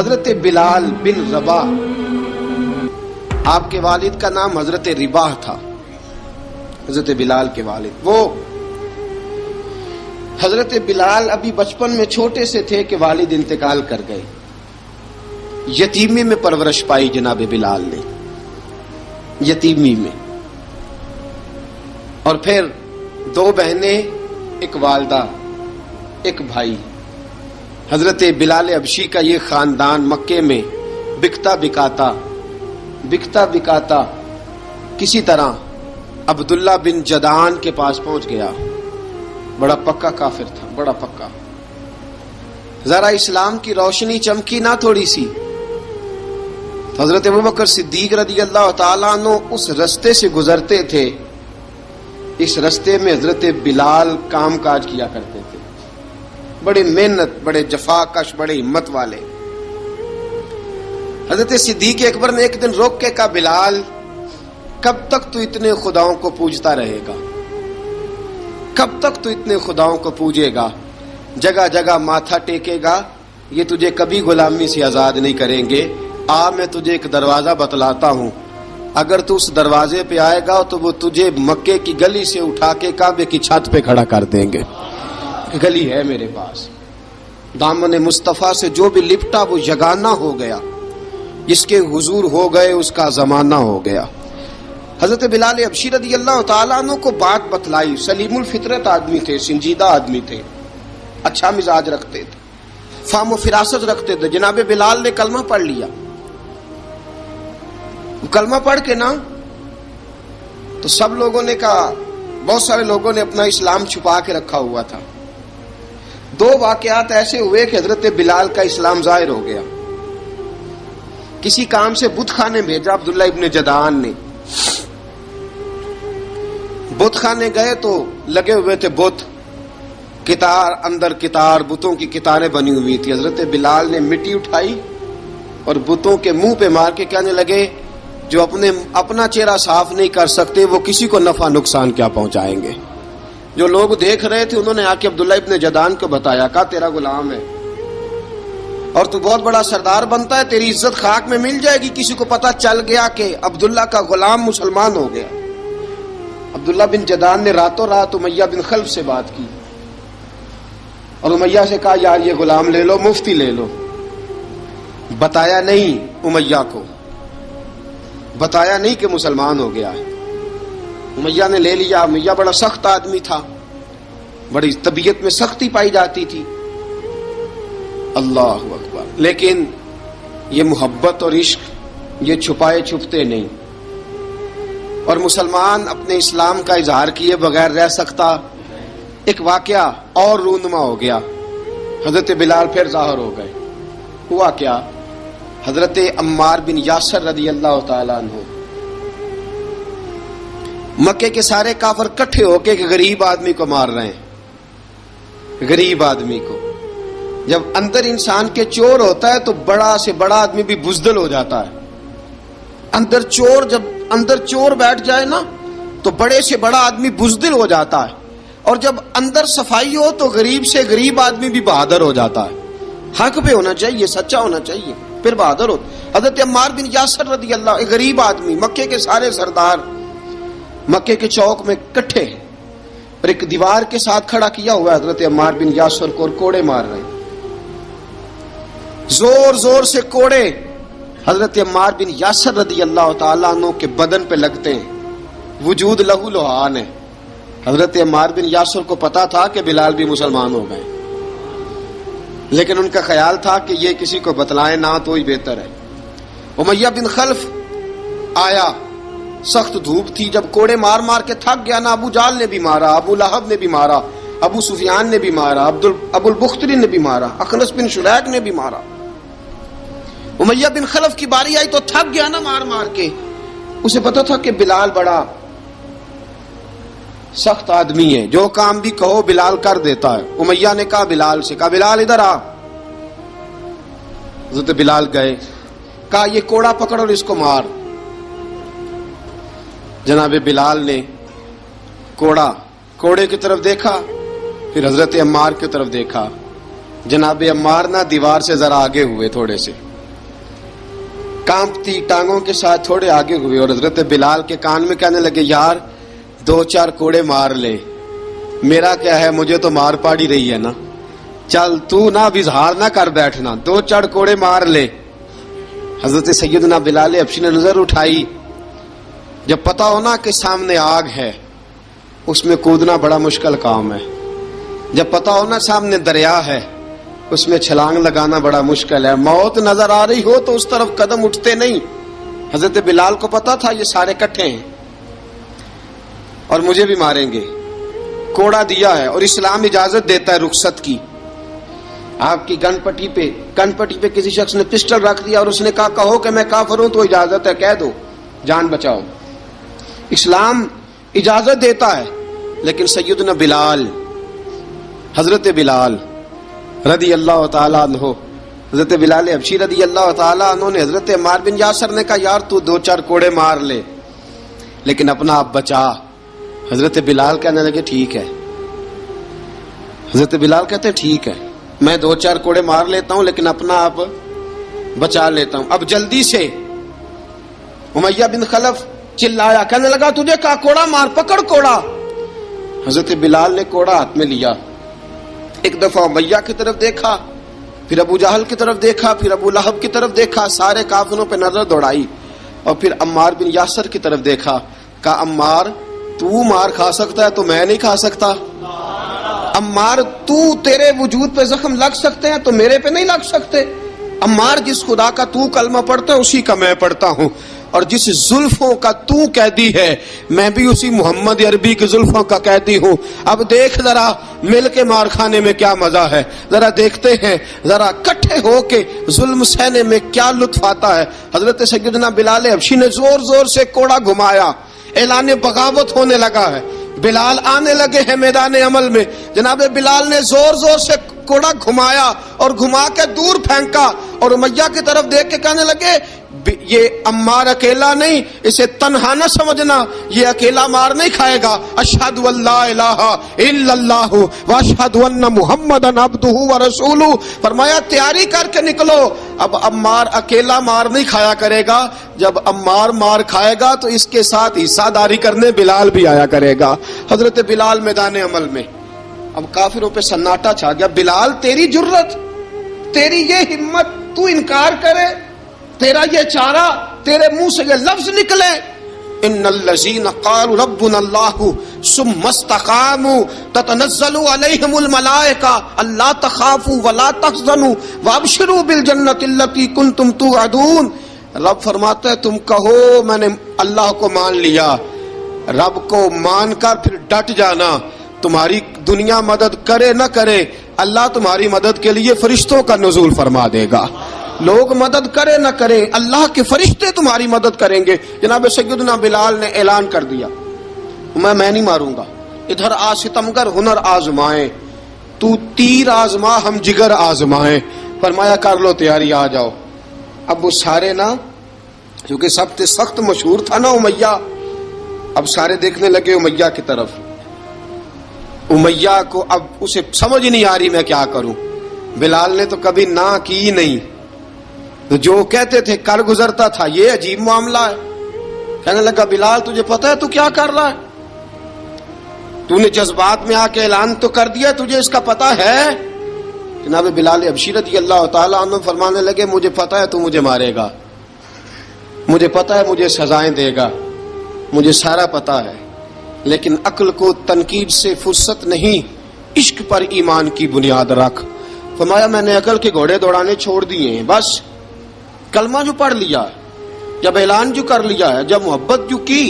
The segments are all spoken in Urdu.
حضرت بلال بن رباح، آپ کے والد کا نام حضرت رباح تھا، حضرت بلال کے والد۔ وہ حضرت بلال ابھی بچپن میں چھوٹے سے تھے کہ والد انتقال کر گئے، یتیمی میں پرورش پائی جناب بلال نے، یتیمی میں، اور پھر دو بہنیں، ایک والدہ، ایک بھائی۔ حضرت بلال حبشی کا یہ خاندان مکے میں بکتا بکاتا کسی طرح عبداللہ بن جدعان کے پاس پہنچ گیا۔ بڑا پکا کافر تھا، بڑا پکا۔ ذرا اسلام کی روشنی چمکی نہ تھوڑی سی، حضرت ابوبکر صدیق رضی اللہ تعالیٰ عنہ اس رستے سے گزرتے تھے، اس رستے میں حضرت بلال کام کاج کیا کرتے تھے، بڑے محنت، بڑے جفاکش، بڑے ہمت والے۔ حضرت صدیق اکبر نے ایک دن روک کے کہا، بلال کب تک تو اتنے خداؤں کو پوجتا رہے گا؟ کب تک تو اتنے خداؤں کو پوجے گا، جگہ جگہ ماتھا ٹیکے گا؟ یہ تجھے کبھی غلامی سے آزاد نہیں کریں گے۔ میں تجھے ایک دروازہ بتلاتا ہوں، اگر تو اس دروازے پہ آئے گا تو وہ تجھے مکے کی گلی سے اٹھا کے کعبے کی چھت پہ کھڑا کر دیں گے۔ گلی ہے میرے پاس، دامن مصطفیٰ سے جو بھی لپٹا وہ یگانہ ہو گیا، جس کے حضور ہو گئے اس کا زمانہ ہو گیا۔ حضرت بلال حبشی رضی اللہ تعالیٰ عنہ کو بات بتلائی، سلیم الفطرت آدمی تھے، سنجیدہ آدمی تھے، اچھا مزاج رکھتے تھے، فہم و فراست رکھتے تھے۔ جناب بلال نے کلمہ پڑھ لیا، کلمہ پڑھ کے نا تو سب لوگوں نے کہا، بہت سارے لوگوں نے اپنا اسلام چھپا کے رکھا ہوا تھا۔ دو واقعات ایسے ہوئے کہ حضرت بلال کا اسلام ظاہر ہو گیا۔ کسی کام سے بت خانے بھیجا عبداللہ ابن جدعان نے، بت خانے گئے تو لگے ہوئے تھے بت، کتار اندر کتار، بتوں کی کتاریں بنی ہوئی تھی۔ حضرت بلال نے مٹی اٹھائی اور بتوں کے منہ پہ مار کے کہنے لگے، جو اپنا چہرہ صاف نہیں کر سکتے وہ کسی کو نفع نقصان کیا پہنچائیں گے۔ جو لوگ دیکھ رہے تھے انہوں نے آ کے عبداللہ ابن جدعان کو بتایا، کہا تیرا غلام ہے اور تو بہت بڑا سردار بنتا ہے، تیری عزت خاک میں مل جائے گی کسی کو پتہ چل گیا کہ عبداللہ کا غلام مسلمان ہو گیا۔ عبداللہ بن جدعان نے راتوں رات امیہ بن خلف سے بات کی اور امیہ سے کہا، یار یہ غلام لے لو، مفتی لے لو۔ بتایا نہیں امیہ کو، بتایا نہیں کہ مسلمان ہو گیا ہے۔ امیہ نے لے لیا۔ امیہ بڑا سخت آدمی تھا، بڑی طبیعت میں سختی پائی جاتی تھی، اللہ اکبر۔ لیکن یہ محبت اور عشق یہ چھپائے چھپتے نہیں، اور مسلمان اپنے اسلام کا اظہار کیے بغیر رہ سکتا۔ ایک واقعہ اور رونما ہو گیا، حضرت بلال پھر ظاہر ہو گئے۔ ہوا کیا؟ حضرت عمار بن یاسر رضی اللہ تعالیٰ عنہ، مکے کے سارے کافر کٹھے ہو کے ایک غریب آدمی کو مار رہے ہیں، غریب آدمی کو۔ جب اندر انسان کے چور ہوتا ہے تو بڑا سے بڑا آدمی بھی بزدل ہو جاتا ہے۔ جب اندر چور بیٹھ جائے نا تو بڑے سے بڑا آدمی بزدل ہو جاتا ہے، اور جب اندر صفائی ہو تو غریب سے غریب آدمی بھی بہادر ہو جاتا ہے۔ حق پہ ہونا چاہیے، سچا ہونا چاہیے، پھر بہادر ہو۔ حضرت عمار بن یاسر رضی اللہ، ایک غریب آدمی، مکے کے سارے سردار مکے کے چوک میں کٹھے ہیں اور ایک دیوار کے ساتھ کھڑا کیا ہوا ہے حضرت عمار بن یاسر کو، اور کوڑے مار رہے ہیں، زور زور سے کوڑے حضرت عمار بن یاسر رضی اللہ تعالیٰ عنہ کے بدن پہ لگتے ہیں، وجود لہو لہان ہے۔ حضرت عمار بن یاسر کو پتا تھا کہ بلال بھی مسلمان ہو گئے، لیکن ان کا خیال تھا کہ یہ کسی کو بتلائے نہ تو ہی بہتر ہے۔ امیہ بن خلف آیا، سخت دھوپ تھی، جب کوڑے مار مار کے تھک گیا نا، ابو جال نے بھی مارا، ابو لہب نے بھی مارا، ابو سفیان نے بھی مارا، ابو البختری نے بھی مارا، اخنس بن شلیک نے بھی مارا۔ امیہ بن خلف کی باری آئی تو تھک گیا نا مار مار کے، اسے پتا تھا کہ بلال بڑا سخت آدمی ہے، جو کام بھی کہو بلال کر دیتا ہے۔ امیہ نے کہا بلال سے، کہا بلال ادھر آ۔ حضرت بلال گئے، کہا یہ کوڑا پکڑ اور اس کو مار۔ جناب بلال نے کوڑے کی طرف دیکھا، پھر حضرت عمار کی طرف دیکھا۔ جناب عمار نہ دیوار سے ذرا آگے ہوئے تھوڑے سے، کانپتی ٹانگوں کے ساتھ تھوڑے آگے ہوئے اور حضرت بلال کے کان میں کہنے لگے یار 2-4 کوڑے مار لے. میرا کیا ہے, مجھے تو مار پاڑی رہی ہے نا, چل تو نہ اب اظہار نہ کر بیٹھنا, 2-4 کوڑے مار لے. حضرت سیدنا بلال حبشی نے نظر اٹھائی. جب پتا ہونا کہ سامنے آگ ہے اس میں کودنا بڑا مشکل کام ہے. جب پتا ہونا سامنے دریا ہے اس میں چھلانگ لگانا بڑا مشکل ہے. موت نظر آ رہی ہو تو اس طرف قدم اٹھتے نہیں. حضرت بلال کو پتا تھا یہ سارے کٹھے ہیں اور مجھے بھی ماریں گے. کوڑا دیا ہے اور اسلام اجازت دیتا ہے رخصت کی. آپ کی گن پٹی پہ کسی شخص نے پسٹل رکھ دیا اور اس نے کہا کہو کہ میں کافر ہوں تو اجازت ہے, کہہ دو, جان بچاؤ. اسلام اجازت دیتا ہے. لیکن سیدنا بلال, حضرت بلال رضی اللہ تعالیٰ عنہ, حضرت بلال حبشی رضی اللہ تعالیٰ عنہ نے حضرت عمار بن یاسر نے کہا یار تو 2-4 کوڑے مار لے لیکن اپنا آپ بچا. حضرت بلال کہنے لگے ٹھیک ہے. حضرت بلال کہتے ہیں ٹھیک ہے, میں 2-4 کوڑے مار لیتا ہوں لیکن اپنا آپ بچا لیتا ہوں. اب جلدی سے امیہ بن خلف چلایا, کہنے لگا تجھے کہا کوڑا مار, پکڑ کوڑا. حضرت بلال نے کوڑا ہاتھ میں لیا, ایک دفعہ امیہ کی طرف دیکھا, پھر ابو جہل کی طرف دیکھا, پھر ابو لہب کی طرف دیکھا, سارے کافروں پہ نظر دوڑائی اور پھر عمار بن یاسر کی طرف دیکھا. کہا عمار تو مار کھا سکتا ہے تو میں نہیں کھا سکتا. عمار تیرے وجود پہ زخم لگ سکتے ہیں تو میرے پہ نہیں لگ سکتے. عمار جس خدا کا تو کلمہ پڑھتا ہے اسی کا میں پڑھتا ہوں, اور جس زلفوں کا تو قیدی ہے میں بھی اسی محمد عربی کی زلفوں کا قیدی ہوں. اب دیکھ ذرا مل کے مار کھانے میں کیا مزہ ہے, ذرا دیکھتے ہیں, ذرا اکٹھے ہو کے ظلم سہنے میں کیا لطف آتا ہے. حضرت سیدنا بلال حبشی نے زور زور سے کوڑا گھمایا, اعلان بغاوت ہونے لگا ہے. بلال آنے لگے ہیں میدان عمل میں. جناب بلال نے زور زور سے کوڑا گھمایا اور گھما کے دور پھینکا اور امیہ کی طرف دیکھ کے کہنے لگے یہ عمار اکیلا نہیں, اسے تنہا نہ سمجھنا, یہ اکیلا مار نہیں کھائے گا. اشہد ان لا الہ الا اللہ واشہد ان محمدن عبدہ ورسولہ. فرمایا تیاری کر کے نکلو, اب عمار اکیلا مار نہیں کھایا کرے گا, جب عمار مار کھائے گا تو اس کے ساتھ حصہ داری کرنے بلال بھی آیا کرے گا. حضرت بلال میدان عمل میں. اب کافروں پہ سناٹا چھا گیا. بلال تیری جرت, تیری یہ ہمت, تو انکار کرے, تیرا یہ چارہ, تیرے منہ سے یہ لفظ نکلے ان الذین قالوا ربنا اللہ ثم استقاموا تتنزل علیہم الملائکہ الا تخافوا ولا تحزنوا وابشروا بالجنۃ التی کنتم توعدون. رب فرماتا ہے تم کہو میں نے اللہ کو مان لیا, رب کو مان کر پھر ڈٹ جانا. تمہاری دنیا مدد کرے نہ کرے اللہ تمہاری مدد کے لیے فرشتوں کا نزول فرما دے گا. لوگ مدد کرے نہ کرے اللہ کے فرشتے تمہاری مدد کریں گے. جناب سیدنا بلال نے اعلان کر دیا میں نہیں ماروں گا, ادھر آ ستمگر ہنر آزمائیں, تو تیر آزما ہم جگر آزمائیں. فرمایا کر لو تیاری, آ جاؤ. اب وہ سارے نا, کیونکہ سب سے سخت مشہور تھا نا امیہ, اب سارے دیکھنے لگے امیہ کی طرف. امیہ کو اب اسے سمجھ نہیں آ رہی میں کیا کروں. بلال نے تو کبھی نہ کی نہیں, تو جو کہتے تھے کر گزرتا تھا. یہ عجیب معاملہ ہے. کہنے لگا بلال تجھے پتا ہے تو کیا کر رہا ہے, تو نے جذبات میں آ کے اعلان تو کر دیا, تجھے اس کا پتا ہے. جناب بلال حبشی رضی اللہ تعالیٰ عنہ فرمانے لگے مجھے پتا ہے تو مجھے مارے گا, مجھے پتا ہے مجھے سزائیں دے گا, مجھے سارا پتا ہے, لیکن عقل کو تنقید سے فرصت نہیں, عشق پر ایمان کی بنیاد رکھ. فرمایا میں نے عقل کے گھوڑے دوڑانے چھوڑ دیے ہیں, بس کلمہ جو پڑھ لیا, جب اعلان جو کر لیا ہے, جب محبت جو کی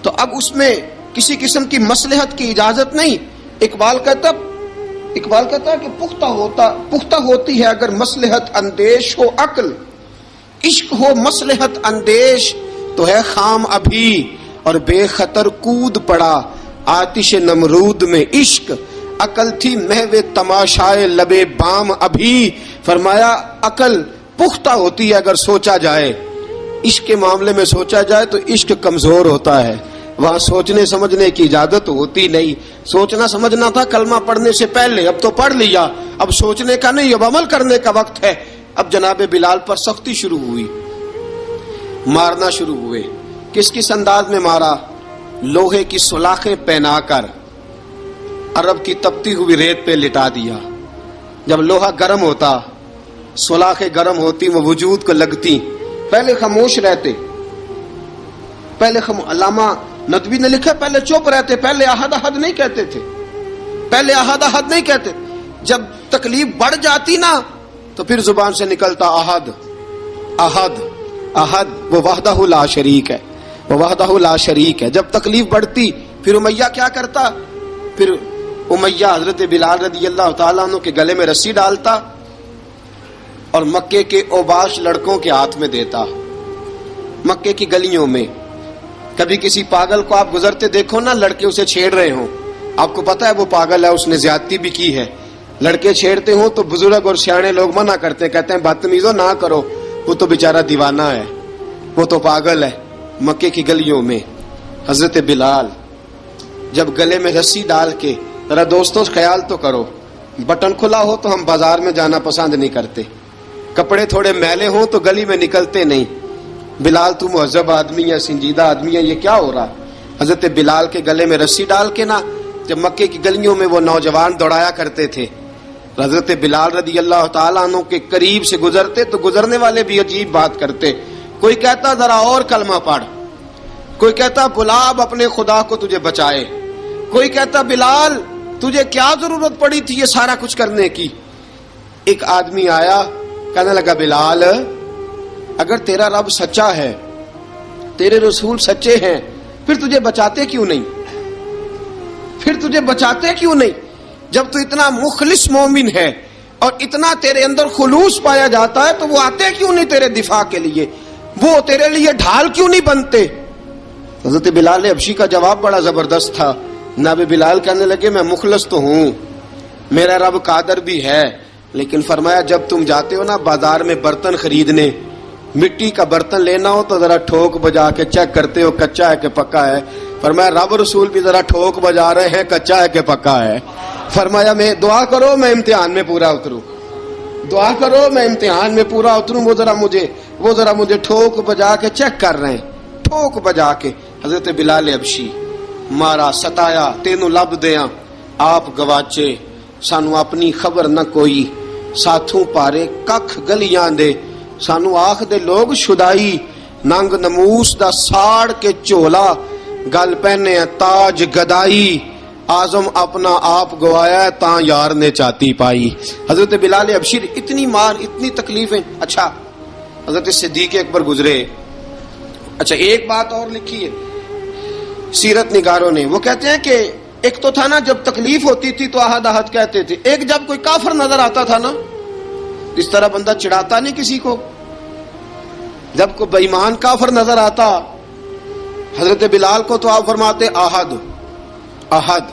تو اب اس میں کسی قسم کی مصلحت کی اجازت نہیں. اقبال کہتا ہے کہ پختہ ہوتی ہے اگر مصلحت اندیش ہو عقل, عشق ہو مصلحت اندیش تو ہے خام ابھی, اور بے خطر کود پڑا آتش نمرود میں عشق, عقل تھی محو تماشائے لبے بام ابھی. فرمایا عقل پختہ ہوتی ہے اگر سوچا جائے, عشق کے معاملے میں سوچا جائے تو عشق کمزور ہوتا ہے, وہاں سوچنے سمجھنے کی اجازت ہوتی نہیں. سوچنا سمجھنا تھا کلمہ پڑھنے سے پہلے, اب تو پڑھ لیا, اب سوچنے کا نہیں, اب عمل کرنے کا وقت ہے. اب جناب بلال پر سختی شروع ہوئی. مارنا شروع ہوئے. کس کس انداز میں مارا؟ لوہے کی سلاخیں پہنا کر عرب کی تپتی ہوئی ریت پہ لٹا دیا. جب لوہا گرم ہوتا، سلاخیں گرم ہوتی، وہ وجود کو لگتی، پہلے خاموش رہتے. پہلے علامہ ندوی نے لکھا پہلے چپ رہتے، پہلے احد احد نہیں کہتے تھے، پہلے احد احد نہیں کہتے. جب تکلیف بڑھ جاتی نا تو پھر زبان سے نکلتا احد احد احد. وہ وحدہ لا شریک ہے، وہ وحدہ لا شریک ہے. جب تکلیف بڑھتی پھر امیہ کیا کرتا؟ پھر امیہ حضرت بلال رضی اللہ تعالیٰ عنہ کے گلے میں رسی ڈالتا اور مکے کے اوباش لڑکوں کے ہاتھ میں دیتا. مکے کی گلیوں میں کبھی کسی پاگل کو آپ گزرتے دیکھو نا، لڑکے اسے چھیڑ رہے ہوں، آپ کو پتا ہے وہ پاگل ہے، اس نے زیادتی بھی کی ہے. لڑکے چھیڑتے ہوں تو بزرگ اور سیانے لوگ منع کرتے ہیں، کہتے ہیں بدتمیزوں نہ کرو، وہ تو بیچارہ دیوانہ ہے، وہ تو پاگل ہے. مکے کی گلیوں میں حضرت بلال جب گلے میں رسی ڈال کے، ذرا دوستوں خیال تو کرو، بٹن کھلا ہو تو ہم بازار میں جانا پسند نہیں کرتے، کپڑے تھوڑے میلے ہوں تو گلی میں نکلتے نہیں. بلال تو مہذب آدمی ہے، سنجیدہ آدمی ہے، یہ کیا ہو رہا؟ حضرت بلال کے گلے میں رسی ڈال کے نا جب مکے کی گلیوں میں وہ نوجوان دوڑایا کرتے تھے، حضرت بلال رضی اللہ تعالیٰ عنہ کے قریب سے گزرتے تو گزرنے والے بھی عجیب بات کرتے. کوئی کہتا ذرا اور کلمہ پڑھ، کوئی کہتا بلا اب اپنے خدا کو تجھے بچائے، کوئی کہتا بلال تجھے کیا ضرورت پڑی تھی یہ سارا کچھ کرنے کی. ایک آدمی آیا کہنے لگا بلال اگر تیرا رب سچا ہے، تیرے رسول سچے ہیں، پھر تجھے بچاتے کیوں نہیں؟ پھر تجھے بچاتے کیوں نہیں؟ جب تو اتنا مخلص مومن ہے اور اتنا تیرے اندر خلوص پایا جاتا ہے تو وہ آتے کیوں نہیں تیرے دفاع کے لیے؟ وہ تیرے لیے ڈھال کیوں نہیں بنتے؟ حضرت بلال حبشی کا جواب بڑا زبردست تھا. جناب بلال کہنے لگے میں مخلص تو ہوں، میرا رب قادر بھی ہے، لیکن فرمایا جب تم جاتے ہو نا بازار میں برتن خریدنے، مٹی کا برتن لینا ہو تو ذرا ٹھوک بجا کے چیک کرتے ہو کچا ہے کہ پکا ہے. فرمایا رب رسول بھی ذرا ٹھوک بجا رہے ہیں کچا ہے کہ پکا ہے. فرمایا میں دعا کرو میں امتحان میں پورا اتروں، دعا کرو میں امتحان میں پورا اتروں. وہ ذرا مجھے ٹھوک بجا کے چیک کر رہے ہیں، ٹھوک بجا کے. حضرت بلال حبشی مارا ستایا تینوں لب دیاں آپ گواچے، سانو اپنی خبر نہ کوئی، ساتھوں پارے ککھ گلیاں دے، سانو آخ دے لوگ شدائی، ننگ نموس دا ساڑ کے چولا، گل پہنے تاج گدائی، آزم اپنا آپ گوایا ہے تاں یار نے چاتی پائی. حضرت بلال حبشی اتنی مار اتنی تکلیفیں. اچھا حضرت صدیق اکبر گزرے. اچھا ایک بات اور لکھی ہے سیرت نگاروں نے، وہ کہتے ہیں کہ ایک تو تھا نا جب تکلیف ہوتی تھی تو احد احد کہتے تھے، ایک جب کوئی کافر نظر آتا تھا نا اس طرح بندہ چڑھاتا نہیں کسی کو، جب کوئی بے ایمان کافر نظر آتا حضرت بلال کو تو آپ فرماتے احد احد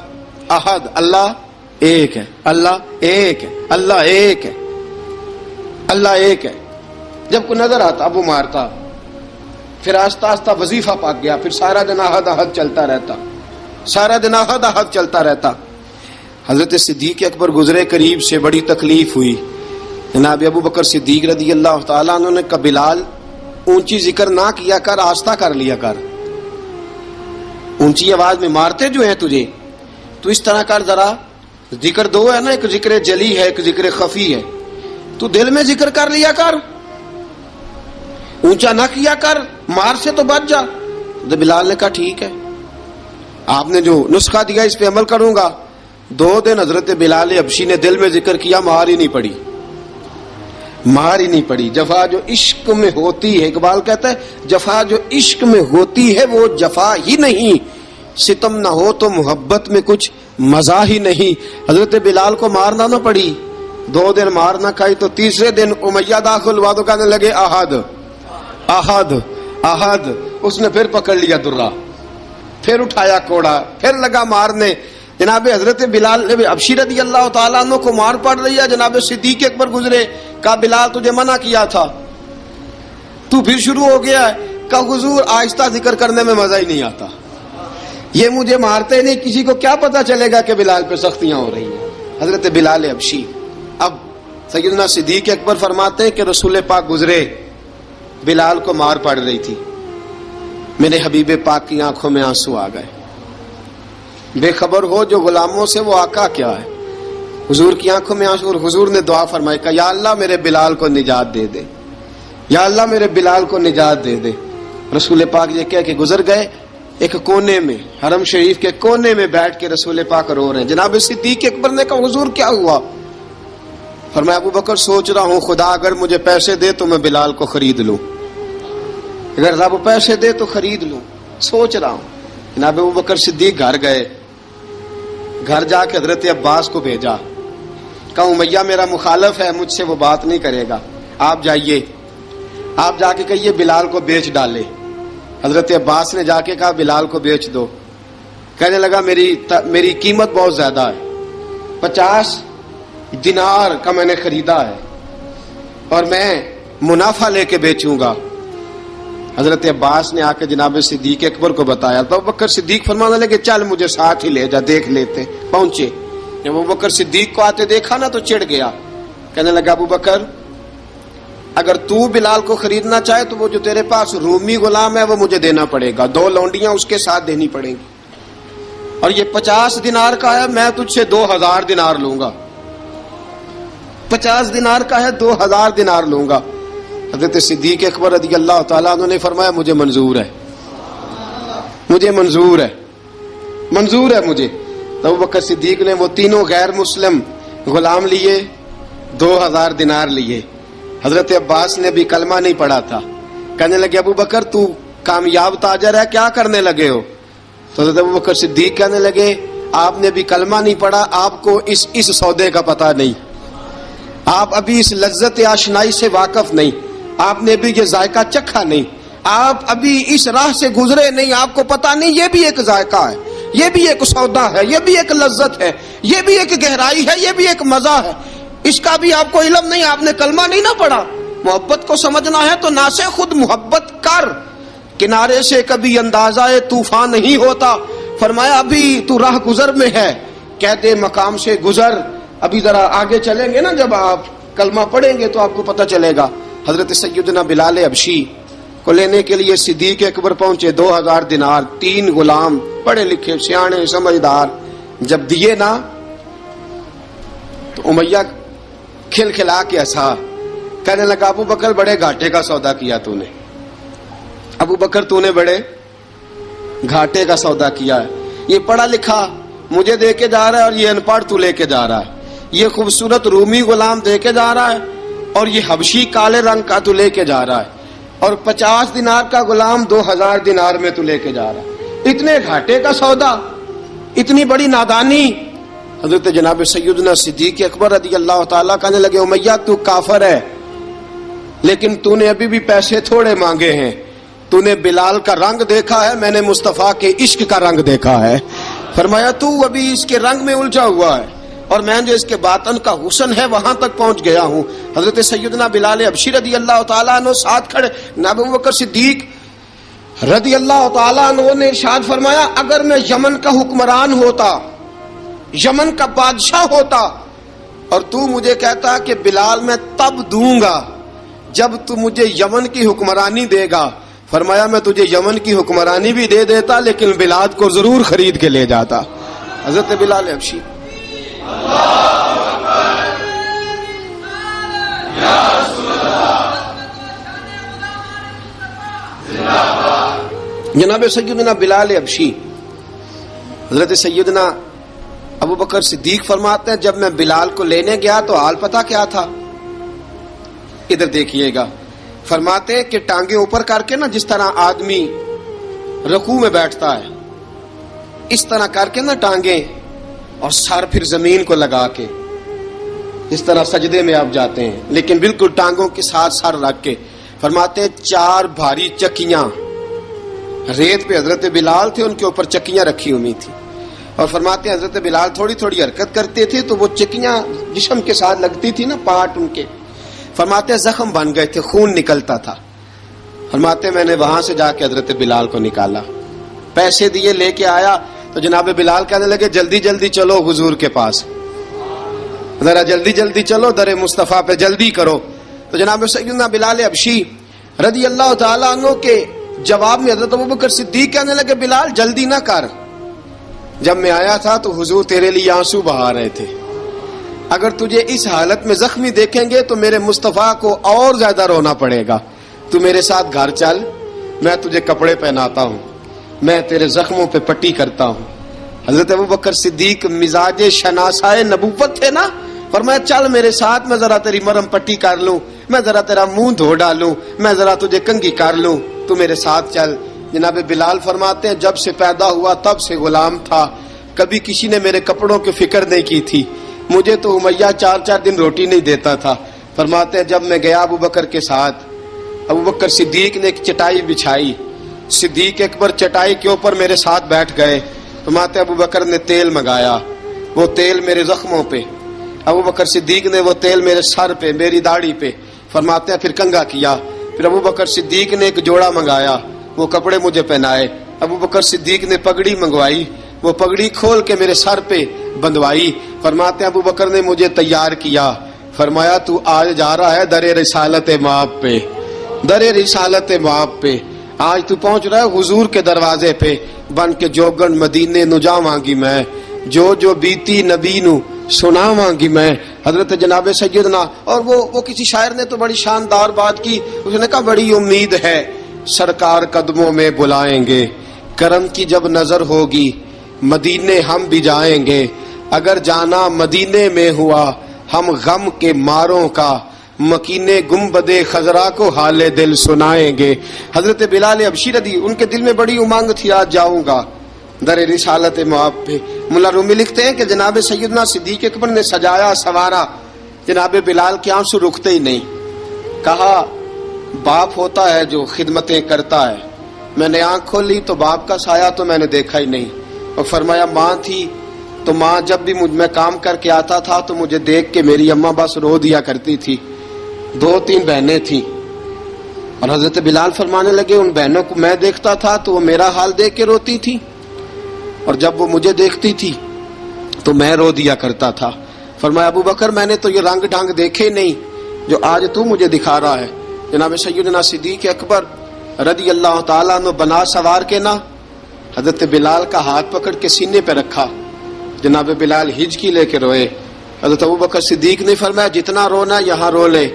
احد، اللہ ایک ہے، اللہ ایک ہے، اللہ ایک ہے، اللہ ایک ہے. جب کوئی نظر آتا اب وہ مارتا. پھر آہستہ آہستہ وظیفہ پاک گیا، پھر سارا دن احد احد چلتا رہتا، سارا دن احد احد چلتا رہتا. حضرت صدیق اکبر گزرے قریب سے، بڑی تکلیف ہوئی. جناب ابو بکر صدیق رضی اللہ تعالیٰ عنہ نے کہا بلال اونچی ذکر نہ کیا کر، آہستہ کر لیا کر، اونچی آواز میں مارتے جو ہیں تجھے تو اس طرح کر، ذرا ذکر دو ہے نا، ایک ذکر جلی ہے ایک ذکر خفی ہے، تو دل میں ذکر کر لیا کر، اونچا نہ کیا کر، مار سے تو بچ جا. تو بلال نے کہا ٹھیک ہے، آپ نے جو نسخہ دیا اس پہ عمل کروں گا. 2 دن حضرت بلال حبشی نے دل میں ذکر کیا، مار ہی نہیں پڑی، مار ہی نہیں پڑی. جفا جو عشق میں ہوتی ہے، اقبال کہتا ہے جفا جو عشق میں ہوتی ہے وہ جفا ہی نہیں، ستم نہ ہو تو محبت میں کچھ مزہ ہی نہیں. حضرت بلال کو مارنا نہ پڑی، 2 دن مار نہ کھائی تو تیسرے دن امیہ داخل ہوا تو کہنے لگے احد احد احد. اس نے پھر پکڑ لیا درہ، پھر اٹھایا کوڑا، پھر لگا مارنے. جناب حضرت بلال حبشی رضی اللہ تعالیٰ عنہ کو مار پڑ رہی ہے. جناب صدیق اکبر گزرے، کہا بلال تجھے منع کیا تھا، تو پھر شروع ہو گیا ہے. کہا حضور آہستہ ذکر کرنے میں مزہ ہی نہیں آتا، یہ مجھے مارتے نہیں، کسی کو کیا پتا چلے گا کہ بلال پہ سختیاں ہو رہی ہیں. حضرت بلال حبشی. اب سیدنا صدیق اکبر فرماتے ہیں کہ رسول پاک گزرے، بلال کو مار پڑ رہی تھی. میرے حبیب پاک کی آنکھوں میں آنسو آ گئے. بے خبر ہو جو غلاموں سے وہ آقا کیا ہے. حضور کی آنکھوں میں آنسو, اور حضور نے دعا فرمائی کہ یا اللہ میرے بلال کو نجات دے دے, یا اللہ میرے بلال کو نجات دے دے. رسول پاک یہ کہہ کے گزر گئے. ایک کونے میں, حرم شریف کے کونے میں بیٹھ کے رسول پاک رو رہے ہیں. جناب صدیق اکبر نے کہا حضور کیا ہوا؟ فرمایا ابو بکر سوچ رہا ہوں خدا اگر مجھے پیسے دے تو میں بلال کو خرید لوں, اگر رب پیسے دے تو خرید لوں, سوچ رہا ہوں. جناب ابو بکر صدیق گھر گئے. گھر جا کے حضرت عباس کو بھیجا, کہا امیہ میرا مخالف ہے, مجھ سے وہ بات نہیں کرے گا, آپ جائیے, آپ جا کے کہیے بلال کو بیچ ڈالے. حضرت عباس نے جا کے کہا بلال کو بیچ دو. کہنے لگا میری قیمت بہت زیادہ ہے, 50 دینار کا میں نے خریدا ہے اور میں منافع لے کے بیچوں گا. حضرت عباس نے آ کے جناب صدیق اکبر کو بتایا تو ابو بکر صدیق فرمانے لگے چل مجھے ساتھ ہی لے جا, دیکھ لیتے. پہنچے, جب ابو بکر صدیق کو آتے دیکھا نا تو چڑ گیا. کہنے لگا ابو بکر اگر تو بلال کو خریدنا چاہے تو وہ جو تیرے پاس رومی غلام ہے وہ مجھے دینا پڑے گا, 2 لونڈیاں اس کے ساتھ دینی پڑیں گی, اور یہ 50 دینار کا ہے, میں تجھ سے 2000 دینار لوں گا. 50 دینار کا ہے, 2000 دینار لوں گا. حضرت صدیق اکبر رضی اللہ تعالیٰ عنہ نے فرمایا مجھے منظور ہے, مجھے منظور ہے, منظور ہے مجھے. تو ابو بکر صدیق نے وہ تینوں غیر مسلم غلام لیے, 2000 دینار لیے. حضرت عباس نے بھی کلمہ نہیں پڑھا تھا. کہنے لگے ابو بکر تو کامیاب تاجر ہے, کیا کرنے لگے ہو؟ تو حضرت ابو بکر صدیق کہنے لگے آپ نے بھی کلمہ نہیں پڑھا, آپ کو اس سودے کا پتہ نہیں, آپ ابھی اس لذت آشنائی سے واقف نہیں, آپ نے بھی یہ ذائقہ چکھا نہیں, آپ ابھی اس راہ سے گزرے نہیں, آپ کو پتہ نہیں یہ بھی ایک ذائقہ ہے, یہ بھی ایک سودا ہے, یہ بھی ایک لذت ہے, یہ بھی ایک گہرائی ہے, یہ بھی ایک مزہ ہے, اس کا بھی آپ کو علم نہیں, آپ نے کلمہ نہیں نہ پڑھا. محبت کو سمجھنا ہے تو نہ سے خود محبت کر, کنارے سے کبھی اندازہ طوفان نہیں ہوتا. فرمایا ابھی تو راہ گزر میں ہے, کہتے مقام سے گزر, ابھی ذرا آگے چلیں گے نا, جب آپ کلمہ پڑھیں گے تو آپ کو پتہ چلے گا. حضرت سیدنا بلال حبشی کو لینے کے لیے صدیق اکبر پہنچے. 2000 دینار, 3 غلام پڑھے لکھے سیانے سمجھدار جب دیے نا تو امیہ کھلکھلا کے ہنسا. کہنے لگا ابو بکر بڑے گھاٹے کا سودا کیا تو نے, ابو بکر تو نے بڑے گھاٹے کا سودا کیا ہے. یہ پڑھا لکھا مجھے دے کے جا رہا ہے اور یہ ان پڑھ تو لے کے جا رہا ہے, یہ خوبصورت رومی غلام دے کے جا رہا ہے اور یہ حبشی کالے رنگ کا تو لے کے جا رہا ہے, اور 50 دینار کا غلام 2000 دینار میں تو لے کے جا رہا ہے. اتنے گھاٹے کا سودا, اتنی بڑی نادانی. حضرت جناب سیدنا صدیق اکبر رضی اللہ تعالیٰ کہنے لگے امیہ تو کافر ہے, لیکن تو نے ابھی بھی پیسے تھوڑے مانگے ہیں, تو نے بلال کا رنگ دیکھا ہے, میں نے مصطفیٰ کے عشق کا رنگ دیکھا ہے. فرمایا تو ابھی اس کے رنگ میں الجھا ہوا ہے, اور میں جو اس کے باطن کا حسن ہے وہاں تک پہنچ گیا ہوں. حضرت سیدنا بلال حبشی رضی اللہ تعالیٰ عنہ ساتھ کھڑے. ابو بکر صدیق رضی اللہ تعالیٰ عنہ نے ارشاد فرمایا اگر میں یمن کا حکمران ہوتا, یمن کا بادشاہ ہوتا, اور تو مجھے کہتا کہ بلال میں تب دوں گا جب تو مجھے یمن کی حکمرانی دے گا, فرمایا میں تجھے یمن کی حکمرانی بھی دے دیتا لیکن بلال کو ضرور خرید کے لے جاتا. حضرت بلال حبشی جناب سیدنا بلال حبشی, حضرت سیدنا ابو بکر صدیق فرماتے ہیں جب میں بلال کو لینے گیا تو حال پتہ کیا تھا؟ ادھر دیکھیے گا. فرماتے ہیں کہ ٹانگیں اوپر کر کے نا, جس طرح آدمی رکوع میں بیٹھتا ہے اس طرح کر کے نا ٹانگیں, اور سر پھر زمین کو لگا کے اس طرح سجدے میں آپ جاتے ہیں, لیکن بالکل ٹانگوں کے ساتھ سر رکھ کے. فرماتے ہیں 4 بھاری چکیاں ریت پہ حضرت بلال تھے, ان کے اوپر چکیاں رکھی ہوئی تھی, اور فرماتے ہیں حضرت بلال تھوڑی تھوڑی حرکت کرتے تھے تو وہ چکیاں جسم کے ساتھ لگتی تھی نا, پارٹ ان کے. فرماتے ہیں زخم بن گئے تھے, خون نکلتا تھا. فرماتے ہیں میں نے وہاں سے جا کے حضرت بلال کو نکالا, پیسے دیے, لے کے آیا تو جناب بلال کہنے لگے جلدی جلدی چلو حضور کے پاس, ذرا جلدی جلدی چلو در مصطفیٰ پہ جلدی کرو. تو جناب سیدنا بلال حبشی رضی اللہ تعالیٰ عنہ کے جواب میں حضرت ابوبکر صدیق کہنے لگے بلال جلدی نہ کر، جب میں آیا تھا تو حضور تیرے لیے آنسو بہا رہے تھے، اگر تجھے اس حالت میں زخمی دیکھیں گے تو میرے مصطفیٰ کو اور زیادہ رونا پڑے گا، تو میرے ساتھ گھر چل، میں تجھے کپڑے پہناتا ہوں، میں تیرے زخموں پہ پٹی کرتا ہوں۔ حضرت ابوبکر صدیق مزاج شناسائے نبوت تھے نا، فرمایا چل میرے ساتھ، میں ذرا تیری مرہم پٹی کر لوں، میں ذرا تیرا منہ دھو ڈالوں، میں ذرا تجھے کنگھی کر لوں، تو میرے ساتھ چل۔ جناب بلال فرماتے ہیں جب سے پیدا ہوا تب سے غلام تھا، کبھی کسی نے میرے کپڑوں کی فکر نہیں کی تھی، مجھے تو امیہ 4 دن روٹی نہیں دیتا تھا۔ فرماتے ہیں جب میں گیا ابوبکر کے ساتھ، ابوبکر صدیق نے ایک چٹائی بچھائی، صدیق اکبر چٹائی کے اوپر میرے ساتھ بیٹھ گئے۔ فرماتے ہیں ابوبکر نے تیل منگایا، وہ تیل میرے زخموں پہ، ابوبکر صدیق نے وہ تیل میرے سر پہ، میری داڑھی پہ، فرماتے ہیں پھر کنگھا کیا، پھر ابوبکر صدیق نے ایک جوڑا منگایا، وہ کپڑے مجھے پہنائے، ابوبکر صدیق نے پگڑی منگوائی، وہ پگڑی کھول کے میرے سر پہ بندھوائی۔ فرماتے ہیں ابوبکر نے مجھے تیار کیا، فرمایا تو آج جا رہا ہے در رسالت مآب پہ، در رسالت مآب پہ، آج تو پہنچ رہا ہے حضور کے دروازے پہ، بن کے جوگن مدینے نو جاواں گی میں، جو بیتی نبی نو سناواں گی میں۔ حضرت جناب سیدنا، اور وہ کسی شاعر نے تو بڑی شاندار بات کی، اس نے کہا بڑی امید ہے سرکار قدموں میں بلائیں گے، کرم کی جب نظر ہوگی مدینے ہم بھی جائیں گے، اگر جانا مدینے میں ہوا ہم غم کے ماروں کا، مکینے گنبدے خضرا کو حال دل سنائیں گے۔ حضرت بلال حبشی رضی، ان کے دل میں بڑی امنگ تھی آج جاؤں گا در رسالت مآب پہ۔ ملا رومی لکھتے ہیں کہ جناب سیدنا صدیق اکبر نے سجایا سوارا، جناب بلال کے آنسو رکتے ہی نہیں، کہا باپ ہوتا ہے جو خدمتیں کرتا ہے، میں نے آنکھ کھولی تو باپ کا سایہ تو میں نے دیکھا ہی نہیں، اور فرمایا ماں تھی تو ماں جب بھی میں کام کر کے آتا تھا تو مجھے دیکھ کے میری اماں بس رو دیا کرتی تھی، 2-3 بہنیں تھیں، اور حضرت بلال فرمانے لگے ان بہنوں کو میں دیکھتا تھا تو وہ میرا حال دیکھ کے روتی تھی، اور جب وہ مجھے دیکھتی تھی تو میں رو دیا کرتا تھا۔ فرمایا ابوبکر میں نے تو یہ رنگ ڈھنگ دیکھے نہیں جو آج تو مجھے دکھا رہا ہے۔ جناب سیدنا صدیق اکبر رضی اللہ تعالیٰ عنہ بنا سوار کے نا حضرت بلال کا ہاتھ پکڑ کے سینے پہ رکھا، جناب بلال ہجکی لے کے روئے۔ حضرت ابوبکر صدیق نے فرمایا جتنا رونا یہاں رو لے،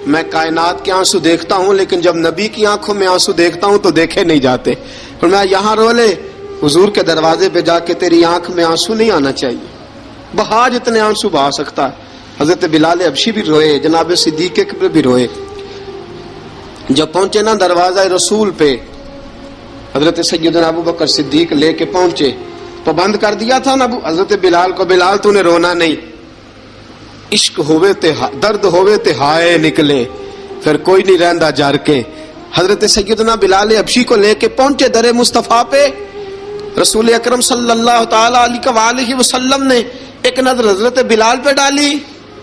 میں کائنات کے آنسو دیکھتا ہوں لیکن جب نبی کی آنکھوں میں آنسو دیکھتا ہوں تو دیکھے نہیں جاتے، فرمایا یہاں رو لے، حضور کے دروازے پہ جا کے تیری آنکھ میں آنسو نہیں آنا چاہیے، بہا جتنے آنسو بہا سکتا ہے۔ حضرت بلال حبشی بھی روئے، جناب صدیق اکبر بھی روئے۔ جب پہنچے نا دروازہ رسول پہ، حضرت سیدنا ابوبکر صدیق لے کے پہنچے تو بند کر دیا تھا نا حضرت بلال کو، بلال تو نے رونا نہیں، عشق ہوئے تے درد ہوئے تے ہائے نکلے، پھر کوئی نہیں رہندا جار کے۔ حضرت سیدنا بلال حبشی کو لے کے پہنچے در مصطفیٰ پہ، رسول اکرم صلی اللہ تعالی علیہ وسلم نے ایک نظر حضرت بلال پہ ڈالی،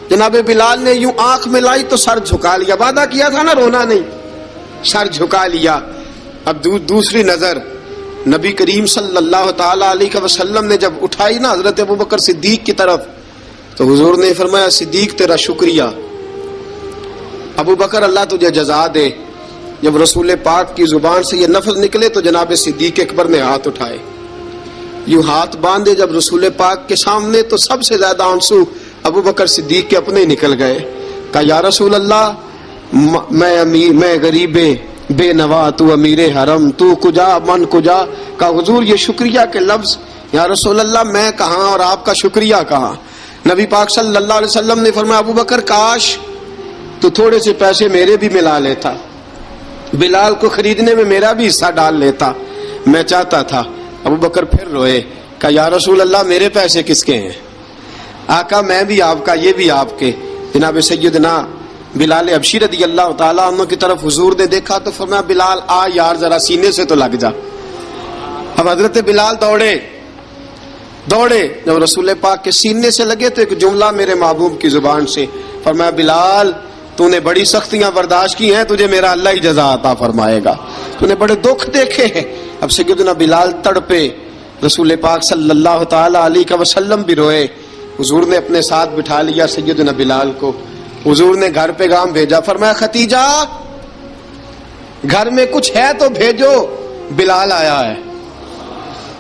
جناب بلال نے یوں آنکھ ملائی تو سر جھکا لیا، وعدہ کیا تھا نا رونا نہیں، سر جھکا لیا۔ اب دوسری نظر نبی کریم صلی اللہ تعالی علیہ وسلم نے جب اٹھائی نا حضرت ابوبکر صدیق کی طرف تو حضور نے فرمایا صدیق تیرا شکریہ، ابوبکر اللہ تجھے جزا دے۔ جب رسول پاک کی زبان سے یہ لفظ نکلے تو جناب صدیق اکبر نے ہاتھ اٹھائے، یوں ہاتھ باندھے جب رسول پاک کے سامنے تو سب سے زیادہ آنسو ابوبکر صدیق کے اپنے نکل گئے۔ کہا یا رسول اللہ میں غریب بے نوا، تو امیر حرم، تو کجا من کجا۔ کہا حضور یہ شکریہ کے لفظ، یا رسول اللہ میں کہاں اور آپ کا شکریہ کہاں۔ نبی پاک صلی اللہ علیہ وسلم نے فرمایا ابوبکر کاش تو تھوڑے سے پیسے میرے بھی ملا لیتا، بلال کو خریدنے میں میرا بھی حصہ ڈال لیتا، میں چاہتا تھا۔ ابوبکر پھر روئے، کہا یا رسول اللہ میرے پیسے کس کے ہیں؟ آقا میں بھی آپ کا، یہ بھی آپ کے۔ جناب سیدنا بلال حبشی رضی اللہ تعالیٰ عنہ کی طرف حضور نے دیکھا تو فرمایا بلال آ یار ذرا سینے سے تو لگ جا۔ اب حضرت بلال دوڑے، جب رسول پاک کے سینے سے لگے تو ایک جملہ میرے محبوب کی زبان سے، فرمایا بلال تو نے بڑی سختیاں برداشت کی ہیں، تجھے میرا اللہ ہی جزا عطا فرمائے گا، تو نے بڑے دکھ دیکھے ہیں۔ اب سیدنا بلال تڑپے، رسول پاک صلی اللہ تعالی علیہ وسلم بھی روئے۔ حضور نے اپنے ساتھ بٹھا لیا سیدنا بلال کو، حضور نے گھر پیغام بھیجا، فرمایا ختیجہ گھر میں کچھ ہے تو بھیجو، بلال آیا ہے۔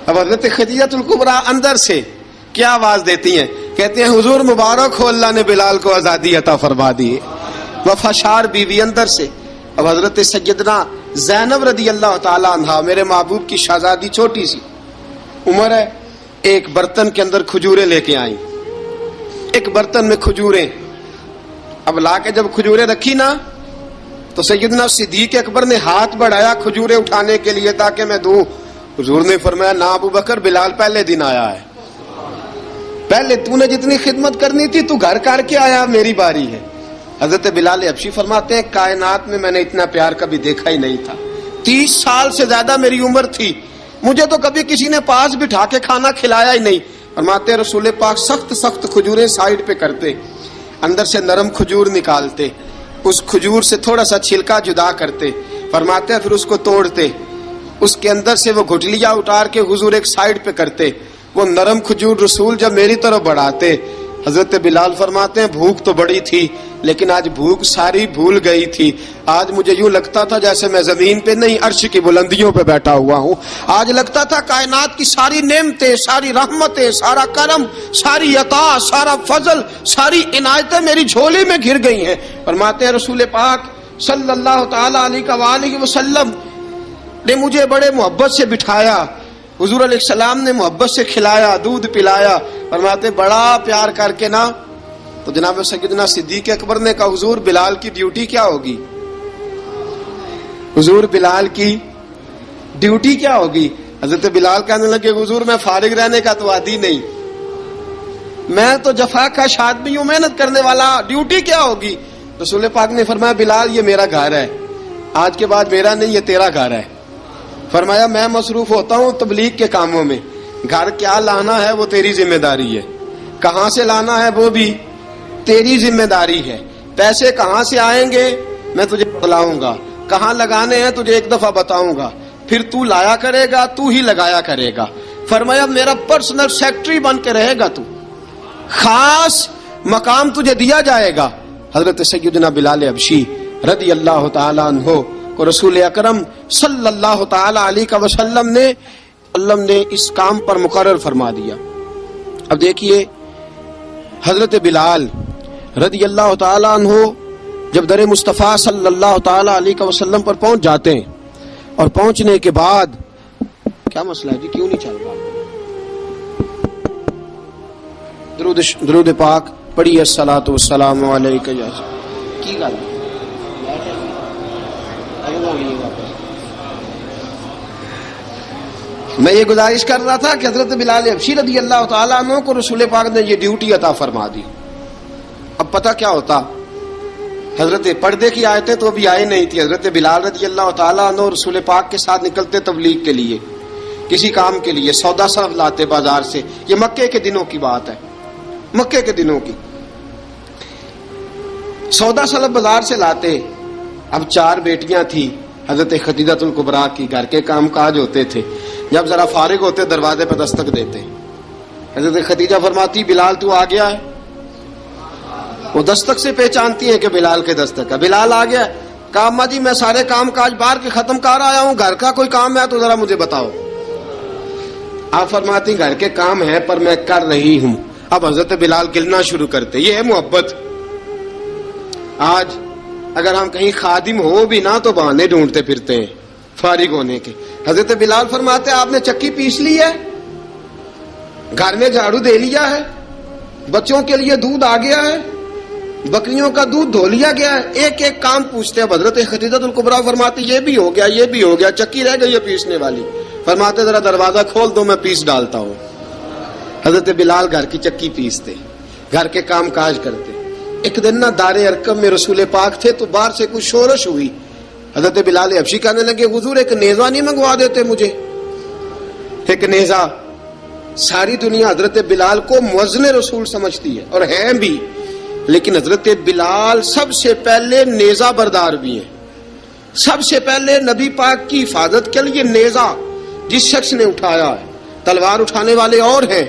اب حضرت خدیجہ الکبریٰ اندر سے کیا آواز دیتی ہیں؟ کہتے ہیں حضور مبارک ہو، اللہ نے بلال کو آزادی عطا فرما دی۔ وفاشار بیوی اندر سے۔ اب حضرت سیدنا زینب رضی اللہ تعالی عنہا، میرے محبوب کی شہزادی، چھوٹی سی عمر ہے، ایک برتن کے اندر کھجوریں لے کے آئیں، ایک برتن میں کھجوریں۔ اب لا کے جب کھجوریں رکھی نا تو سیدنا صدیق اکبر نے ہاتھ بڑھایا کھجوریں اٹھانے کے لیے تاکہ میں دوں۔ حضور نے فرمایا نہ ابو بکر، بلال پہلے دن آیا ہے، پہلے تو نے جتنی خدمت کرنی تھی تو گھر کر کے آیا، میری باری ہے۔ حضرت بلال حبشی فرماتے ہیں کائنات میں نے اتنا پیار کبھی دیکھا ہی نہیں تھا۔ 30 سال سے زیادہ میری عمر تھی، مجھے تو کبھی کسی نے پاس بٹھا کے کھانا کھلایا ہی نہیں۔ فرماتے رسول پاک سخت سخت کھجوریں سائیڈ پہ کرتے، اندر سے نرم کھجور نکالتے، اس کھجور سے تھوڑا سا چھلکا جدا کرتے، فرماتے پھر اس کو توڑتے، اس کے اندر سے وہ گھٹلیاں اتار کے حضور ایک سائیڈ پہ کرتے، وہ نرم کھجور رسول جب میری طرف بڑھاتے، حضرت بلال فرماتے ہیں بھوک تو بڑی تھی لیکن آج بھوک ساری بھول گئی تھی۔ آج مجھے یوں لگتا تھا جیسے میں زمین پہ نہیں عرش کی بلندیوں پہ بیٹھا ہوا ہوں۔ آج لگتا تھا کائنات کی ساری نعمتیں، ساری رحمتیں، سارا کرم، ساری عطا، سارا فضل، ساری عنایتیں میری جھولی میں گر گئی ہیں۔ فرماتے ہیں رسول پاک صلی اللہ تعالی علیہ وآلہ وسلم نے مجھے بڑے محبت سے بٹھایا، حضور علیہ السلام نے محبت سے کھلایا، دودھ پلایا۔ فرماتے بڑا پیار کر کے نا تو جناب سیدنا صدیق اکبر نے کہا حضور بلال کی ڈیوٹی کیا ہوگی؟ حضور بلال کی ڈیوٹی کیا ہوگی؟ حضرت بلال کہنے لگے حضور میں فارغ رہنے کا تو عادی نہیں، میں تو جفا کش آدمی ہوں، محنت کرنے والا، ڈیوٹی کیا ہوگی؟ رسول پاک نے فرمایا بلال یہ میرا گھر ہے، آج کے بعد میرا نہیں یہ تیرا گھر ہے۔ فرمایا میں مصروف ہوتا ہوں تبلیغ کے کاموں میں، گھر کیا لانا ہے وہ تیری ذمہ داری ہے، کہاں سے لانا ہے وہ بھی تیری ذمہ داری ہے، پیسے کہاں سے آئیں گے میں تجھے بتلاؤں گا، کہاں لگانے ہیں تجھے ایک دفعہ بتاؤں گا، پھر تو لایا کرے گا، تو ہی لگایا کرے گا۔ فرمایا میرا پرسنل سیکٹری بن کے رہے گا، تو خاص مقام تجھے دیا جائے گا۔ حضرت سیدنا بلال حبشی رضی اللہ تعالی عنہ کو رسول اکرم صلی اللہ تعالی علیہ وسلم نے اس کام پر مقرر فرما دیا۔ اب دیکھیے حضرت بلال رضی اللہ تعالی عنہ جب در مصطفیٰ صلی اللہ تعالی علیہ وسلم پر پہنچ جاتے ہیں، اور پہنچنے کے بعد کیا مسئلہ ہے جی، کیوں نہیں چل رہا؟ درود پاک پڑھیے الصلاۃ والسلام علیک یا کی گل میں یہ گزارش کر رہا تھا کہ حضرت بلال حبشی رضی اللہ تعالیٰ عنہ کو رسول پاک نے یہ ڈیوٹی عطا فرما دی۔ اب پتہ کیا ہوتا، حضرت پردے کی آیتیں تو ابھی آئی نہیں تھی، حضرت بلال رضی اللہ تعالیٰ عنہ رسول پاک کے ساتھ نکلتے تبلیغ کے لیے، کسی کام کے لیے، سودا صرف لاتے بازار سے۔ یہ مکے کے دنوں کی بات ہے، مکے کے دنوں کی، سودا صرف بازار سے لاتے۔ اب 4 بیٹیاں تھیں حضرت خدیجہ الکبریٰ کی، گھر کے کام کاج ہوتے تھے، جب ذرا فارغ ہوتے دروازے پہ دستک دیتے، حضرت خدیجہ فرماتی بلال تو آ گیا ہے، وہ دستک سے پہچانتی ہیں کہ بلال کے دستک ہے، بلال آ گیا ہے۔ کہا اماں جی میں سارے کام کاج باہر کے ختم کر آیا ہوں، گھر کا کوئی کام ہے تو ذرا مجھے بتاؤ۔ آپ فرماتی گھر کے کام ہے پر میں کر رہی ہوں۔ اب حضرت بلال گلنا شروع کرتے، یہ ہے محبت۔ آج اگر ہم کہیں خادم ہو بھی نہ تو بہانے ڈھونڈتے پھرتے ہیں فارغ ہونے کے۔ حضرت بلال فرماتے آپ نے چکی پیس لی ہے، گھر میں جھاڑو دے لیا ہے، بچوں کے لیے دودھ آ گیا ہے، بکریوں کا دودھ دھو لیا گیا ہے، ایک ایک کام پوچھتے ہیں۔ حضرت خدیجہ الکبریٰ فرماتی یہ بھی ہو گیا، یہ بھی ہو گیا، چکی رہ گئی ہے پیسنے والی۔ فرماتے ذرا دروازہ کھول دو میں پیس ڈالتا ہوں۔ حضرت بلال گھر کی چکی پیستے، گھر کے کام کاج کرتے۔ ایک دن نہ دار ارقم میں رسول پاک تھے تو باہر سے کچھ شورش ہوئی، حضرت بلال حبشی کہنے لگے حضور ایک نیزہ نہیں منگوا دیتے مجھے؟ ایک نیزہ۔ ساری دنیا حضرت بلال کو مؤذن رسول سمجھتی ہے اور ہیں بھی، لیکن حضرت بلال سب سے پہلے نیزہ بردار بھی ہیں۔ سب سے پہلے نبی پاک کی حفاظت کے لیے نیزہ جس شخص نے اٹھایا ہے، تلوار اٹھانے والے اور ہیں،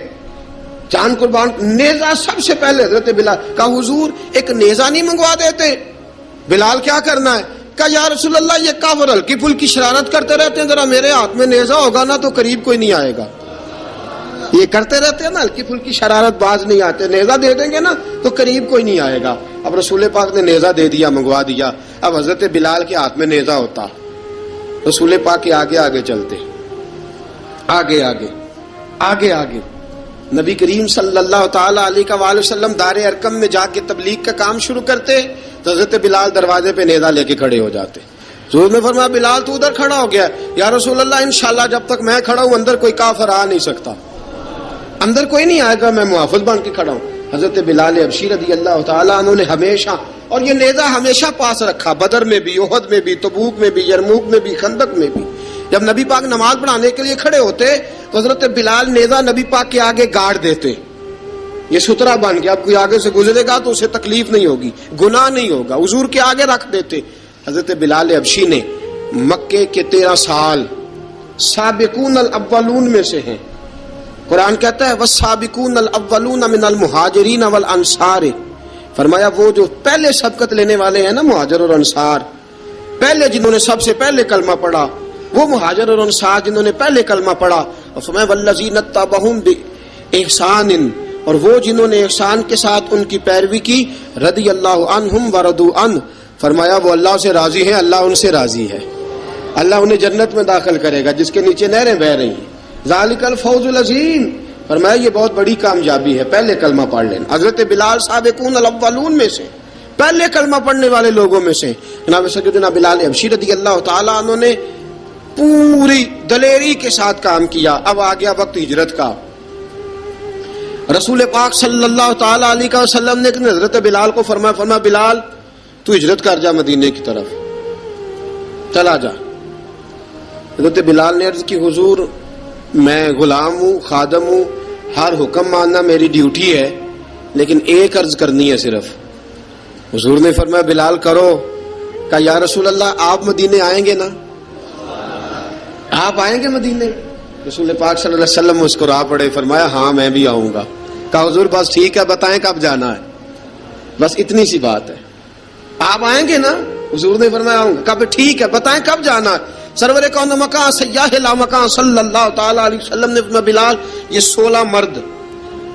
جان قربان، نیزہ سب سے پہلے حضرت بلال۔ کہا حضور ایک نیزہ نہیں منگوا دیتے؟ بلال کیا کرنا ہے؟ کہا یا رسول اللہ یہ کافر ہلکی پھلکی شرارت کرتے رہتے ہیں، ذرا میرے ہاتھ میں نیزہ ہوگا نا تو قریب کوئی نہیں آئے گا. یہ کرتے رہتے ہیں نا ہلکی پھلکی شرارت، باز نہیں آتے، نیزہ دے دیں گے نا تو قریب کوئی نہیں آئے گا. اب رسول پاک نے نیزہ دے دیا، منگوا دیا. اب حضرت بلال کے ہاتھ میں نیزہ ہوتا، رسول پاک کے آگے آگے چلتے، آگے آگے آگے آگے. نبی کریم صلی اللہ تعالی علیہ وآلہ وسلم دار ارقم میں جا کے تبلیغ کا کام شروع کرتے تو حضرت بلال دروازے پہ نیزہ لے کے کھڑے ہو جاتے. حضور نے فرمایا بلال تو ادھر کھڑا ہو گیا. یا رسول اللہ انشاءاللہ جب تک میں کھڑا ہوں اندر کوئی کافر آ نہیں سکتا، اندر کوئی نہیں آئے گا، میں محافظ بن کے کھڑا ہوں. حضرت بلال حبشی رضی اللہ تعالیٰ عنہ نے ہمیشہ، اور یہ نیزہ ہمیشہ پاس رکھا، بدر میں بھی، احد میں بھی، تبوک میں بھی، یرموک میں بھی، خندق میں بھی. جب نبی پاک نماز پڑھانے کے لیے کھڑے ہوتے تو حضرت بلال نیزہ نبی پاک کے آگے گاڑ دیتے. یہ سترا بن گیا، اب کوئی آگے سے گزرے گا تو اسے تکلیف نہیں ہوگی، گناہ نہیں ہوگا، حضور کے آگے رکھ دیتے. حضرت بلال حبشی نے مکے کے 13 سال سابقون الاولون میں سے ہیں. قرآن کہتا ہے والسابقون الاولون من المہاجرین والانصار، فرمایا وہ جو پہلے سبقت لینے والے ہیں نا مہاجر اور انصار، پہلے جنہوں نے سب سے پہلے کلمہ پڑھا وہ مہاجر اور انصار جنہوں نے پہلے کلمہ پڑھا. اور فرمایا والذین اتبعوہم باحسان، اور وہ جنہوں نے احسان کے ساتھ ان کی پیروی کی، رضی اللہ عنہم ورضوا عنہ، فرمایا وہ اللہ سے راضی ہیں، اللہ ان سے راضی ہے، اللہ انہیں جنت میں داخل کرے گا جس کے نیچے نہریں بہہ رہی ہیں. ذالک الفوز العظیم، فرمایا یہ بہت بڑی کامیابی ہے پہلے کلمہ پڑھ لینا. حضرت بلال سابقون الاولون میں سے، پہلے کلمہ پڑھنے والے لوگوں میں سے. جناب سیدنا بلال حبشی رضی اللہ تعالیٰ عنہ نے پوری دلیری کے ساتھ کام کیا. اب آ گیا وقت ہجرت کا. رسول پاک صلی اللہ تعالی علیہ وسلم نے حضرت بلال کو فرمایا بلال تو ہجرت کر جا مدینے کی طرف، چلا جا. حضرت بلال نے عرض کی حضور میں غلام ہوں، خادم ہوں، ہر حکم ماننا میری ڈیوٹی ہے، لیکن ایک عرض کرنی ہے صرف. حضور نے فرمایا بلال کرو. کہا یا رسول اللہ آپ مدینے آئیں گے نا، آپ آئیں گے مدینے؟ رسول پاک صلی اللہ علیہ وسلم مسکرا پڑے، فرمایا ہاں میں بھی آؤں گا. کہا حضور بس ٹھیک ہے، بتائیں کب جانا ہے، بس اتنی سی بات ہے، آپ آئیں گے نا؟ حضور نے فرمایا آؤں گا. کہا ٹھیک ہے بتائیں کب جانا ہے. سرور کون مکان سیاح لا مکان صلی اللہ تعالی علیہ وسلم نے فرمایا بلال یہ 16 مرد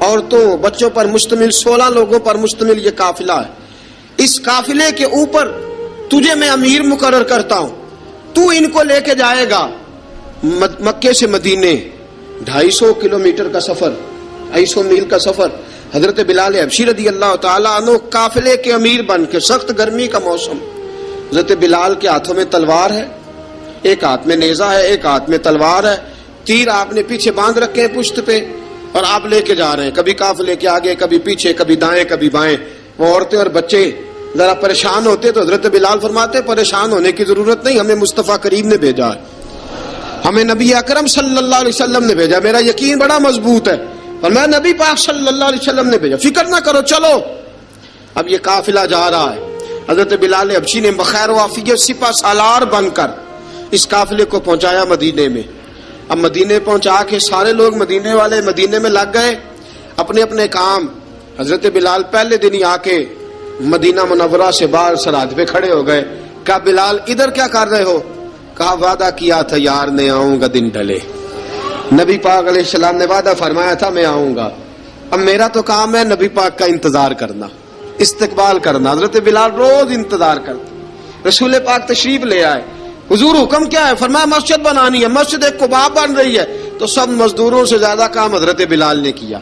عورتوں بچوں پر مشتمل 16 لوگوں پر مشتمل یہ قافلہ ہے، اس قافلے کے اوپر تجھے میں امیر مقرر کرتا ہوں، تو ان کو لے کے جائے گا مکے سے مدینے 250 کلومیٹر کا سفر، 250 میل کا سفر. حضرت بلال حبشی رضی اللہ تعالیٰ عنہ قافلے کے امیر بن کے، سخت گرمی کا موسم، حضرت بلال کے ہاتھوں میں تلوار ہے، ایک ہاتھ میں نیزہ ہے، ایک ہاتھ میں تلوار ہے، تیر آپ نے پیچھے باندھ رکھے ہیں پشت پہ، اور آپ لے کے جا رہے ہیں، کبھی قافلے کے آگے، کبھی پیچھے، کبھی دائیں کبھی بائیں. وہ عورتیں اور بچے ذرا پریشان ہوتے تو حضرت بلال فرماتے پریشان ہونے کی ضرورت نہیں، ہمیں مصطفیٰ کریم نے بھیجا ہے، ہمیں نبی اکرم صلی اللہ علیہ وسلم نے بھیجا، میرا یقین بڑا مضبوط ہے، اور میں نبی پاک صلی اللہ علیہ وسلم نے بھیجا، فکر نہ کرو چلو. اب یہ قافلہ جا رہا ہے. حضرت بلال حبشی نے بخیر و عافیت سپہ سالار بن کر اس قافلے کو پہنچایا مدینے میں. اب مدینے پہنچا کے سارے لوگ مدینے والے مدینے میں لگ گئے اپنے اپنے کام. حضرت بلال پہلے دن ہی آ کے مدینہ منورہ سے باہر سرحد پہ کھڑے ہو گئے. کہا بلال ادھر کیا کر رہے ہو؟ کہا وعدہ کیا تھا یار نے آؤں گا دن ڈھلے، نبی پاک علیہ السلام نے وعدہ فرمایا تھا میں آؤں گا. اب میرا تو کام ہے نبی پاک کا انتظار کرنا، استقبال کرنا. حضرت بلال روز انتظار کرتے. رسول پاک تشریف لے آئے. حضور حکم کیا ہے؟ فرمایا مسجد بنانی ہے. مسجد ایک قباء بن رہی ہے. تو سب مزدوروں سے زیادہ کام حضرت بلال نے کیا.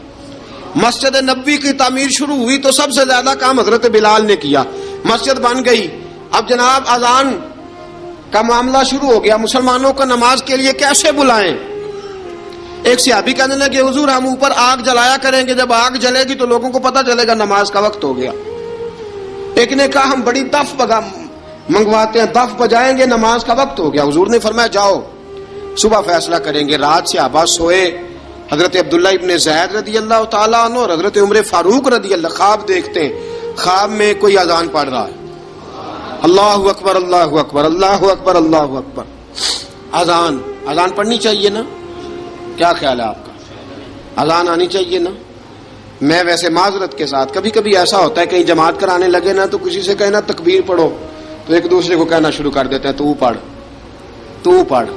مسجد نبوی کی تعمیر شروع ہوئی تو سب سے زیادہ کام حضرت بلال نے کیا. مسجد بن گئی. اب جناب اذان کا معاملہ شروع ہو گیا. مسلمانوں کو نماز کے لیے کیسے بلائیں؟ ایک صحابی کہنے لگے حضور ہم اوپر آگ جلایا کریں گے، جب آگ جلے گی تو لوگوں کو پتہ چلے گا نماز کا وقت ہو گیا. ایک نے کہا ہم بڑی دف منگواتے ہیں، دف بجائیں گے، نماز کا وقت ہو گیا. حضور نے فرمایا جاؤ صبح فیصلہ کریں گے. رات سے صحابہ سوئے. حضرت عبداللہ ابن زید رضی اللہ تعالیٰ عنہ اور حضرت عمر فاروق رضی اللہ خواب دیکھتے ہیں. خواب میں کوئی اذان پڑھ رہا ہے، اللہ اکبر اللہ اکبر اللہ اکبر اللہ اکبر. اذان پڑھنی چاہیے نا؟ کیا خیال ہے آپ کا؟ اذان آنی چاہیے نا؟ میں ویسے معذرت کے ساتھ کبھی کبھی ایسا ہوتا ہے کہیں جماعت کرانے لگے نا تو کسی سے کہنا تکبیر پڑھو، تو ایک دوسرے کو کہنا شروع کر دیتے ہیں تو پڑھ تو پڑھ.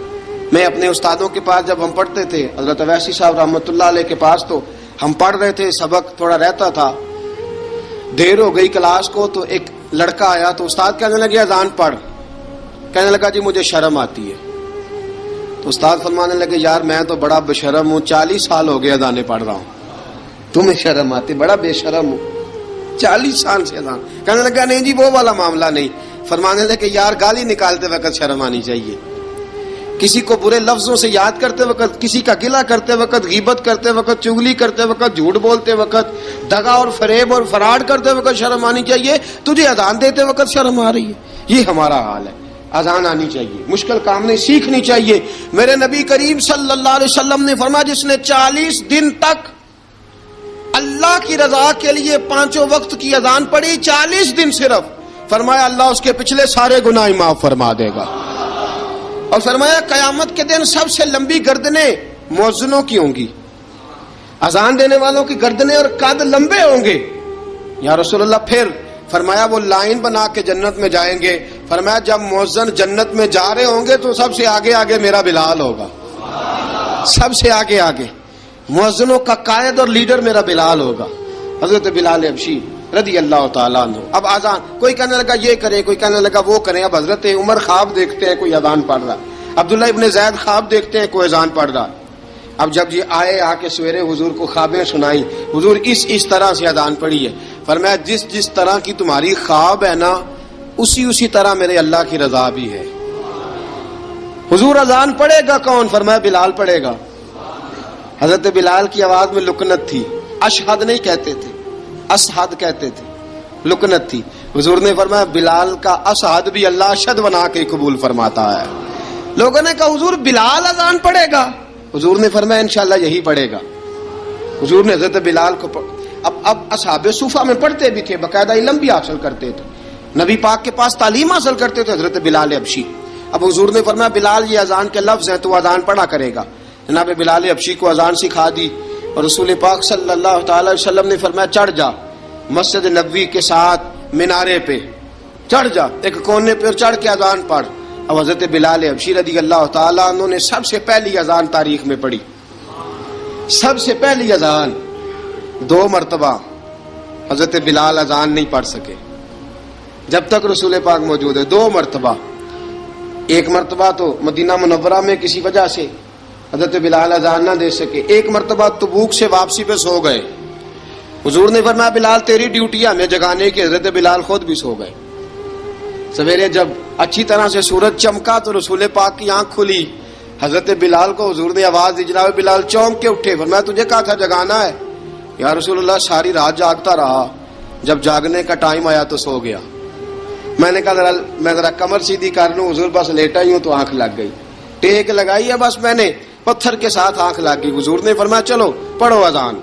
میں اپنے استادوں کے پاس جب ہم پڑھتے تھے حضرت اویسی صاحب رحمۃ اللہ علیہ کے پاس, تو ہم پڑھ رہے تھے, سبق تھوڑا رہتا تھا, دیر ہو گئی کلاس کو, تو ایک لڑکا آیا تو استاد کہنے لگے اذان پڑھ. کہنے لگا جی مجھے شرم آتی ہے. تو استاد فرمانے لگے یار میں تو بڑا بے شرم ہوں, 40 سال ہو گئے اذانیں پڑھ رہا ہوں, تمہیں شرم آتی؟ بڑا بے شرم ہوں, 40 سال سے اذان. کہنے لگا نہیں جی وہ والا معاملہ نہیں. فرمانے لگے یار گالی نکالتے وقت شرم آنی چاہیے, کسی کو برے لفظوں سے یاد کرتے وقت, کسی کا گلہ کرتے وقت, غیبت کرتے وقت, چغلی کرتے وقت, جھوٹ بولتے وقت, دغا اور فریب اور فراڈ کرتے وقت شرم آنی چاہیے. تجھے اذان دیتے وقت شرم آ رہی ہے. یہ ہمارا حال ہے. اذان آنی چاہیے, مشکل کام نہیں, سیکھنی چاہیے. میرے نبی کریم صلی اللہ علیہ وسلم نے فرمایا جس نے 40 دن تک اللہ کی رضا کے لیے 5 وقت کی اذان پڑھی, 40 دن صرف, فرمایا اللہ اس کے پچھلے سارے گناہ معاف فرما دے گا. اور فرمایا قیامت کے دن سب سے لمبی گردنیں مؤذنوں کی ہوں گی, اذان دینے والوں کی گردنیں اور قد لمبے ہوں گے. یا رسول اللہ پھر؟ فرمایا وہ لائن بنا کے جنت میں جائیں گے. فرمایا جب مؤذن جنت میں جا رہے ہوں گے تو سب سے آگے آگے میرا بلال ہوگا, سب سے آگے آگے مؤذنوں کا قائد اور لیڈر میرا بلال ہوگا, حضرت بلال حبشی رضی اللہ تعالیٰ عنہ. اب اذان کوئی کہنے لگا یہ کریں, کوئی کہنے لگا وہ کریں. اب حضرت عمر خواب دیکھتے ہیں کوئی اذان پڑھ رہا, عبداللہ ابن زید خواب دیکھتے ہیں کوئی اذان پڑھ رہا. اب جب یہ آئے آ کے سویرے حضور کو خوابیں سنائی, حضور اس طرح سے اذان پڑھی ہے. فرمایا جس طرح کی تمہاری خواب ہے نا اسی طرح میرے اللہ کی رضا بھی ہے. حضور اذان پڑھے گا کون؟ فرمایا بلال پڑھے گا. حضرت بلال کی آواز میں لکنت تھی, اشہد نہیں کہتے تھے, اسحد کہتے تھے, لکنت تھی. حضور نے فرمایا بلال کا اسحد بھی اللہ اشہد بنا کے قبول فرماتا ہے. لوگوں نے کہا حضور بلال اذان پڑھے گا؟ حضور نے فرمایا انشاءاللہ یہی پڑھے گا. حضور نے حضرت بلال کو اب اصحاب صوفہ میں پڑھتے بھی تھے, باقاعدہ علم بھی حاصل کرتے تھے, نبی پاک کے پاس تعلیم حاصل کرتے تھے, حضرت بلال حبشی. اب حضور نے فرمایا بلال یہ اذان کے لفظ ہیں تو اذان پڑھا کرے گا. جناب بلال حبشی کو اذان سکھا دی اور رسول پاک صلی اللہ تعالی وسلم نے فرمایا چڑھ جا مسجد نبوی کے ساتھ مینارے پہ, چڑھ جا ایک کونے پہ چڑھ کے اذان پڑھ. اب حضرت بلال حبشی رضی اللہ تعالیٰ عنہ نے سب سے پہلی اذان تاریخ میں پڑھی, سب سے پہلی اذان. 2 مرتبہ حضرت بلال اذان نہیں پڑھ سکے جب تک رسول پاک موجود ہے. 2 مرتبہ, ایک مرتبہ تو مدینہ منورہ میں کسی وجہ سے حضرت بلال اذان نہ دے سکے, ایک مرتبہ تبوک سے واپسی پہ سو گئے. حضور نے فرمایا بلال تیری ڈیوٹی ہے ہمیں جگانے کی. حضرت بلال خود بھی سو گئے. سویرے جب اچھی طرح سے سورج چمکا تو رسول پاک کی آنکھ کھلی, حضرت بلال کو حضور نے آواز دی, جناب بلال چونک کے اٹھے. فرمایا تجھے کہا تھا جگانا ہے. یا رسول اللہ ساری رات جاگتا رہا, جب جاگنے کا ٹائم آیا تو سو گیا. میں نے کہا میں ذرا کمر سیدھی کر لوں. حضور بس لیٹا ہی ہوں تو آنکھ لگ گئی, ٹیک لگائی ہے بس میں نے, پتھر کے ساتھ آنکھ لگ گئی. حضور نے فرمایا چلو پڑھو اذان.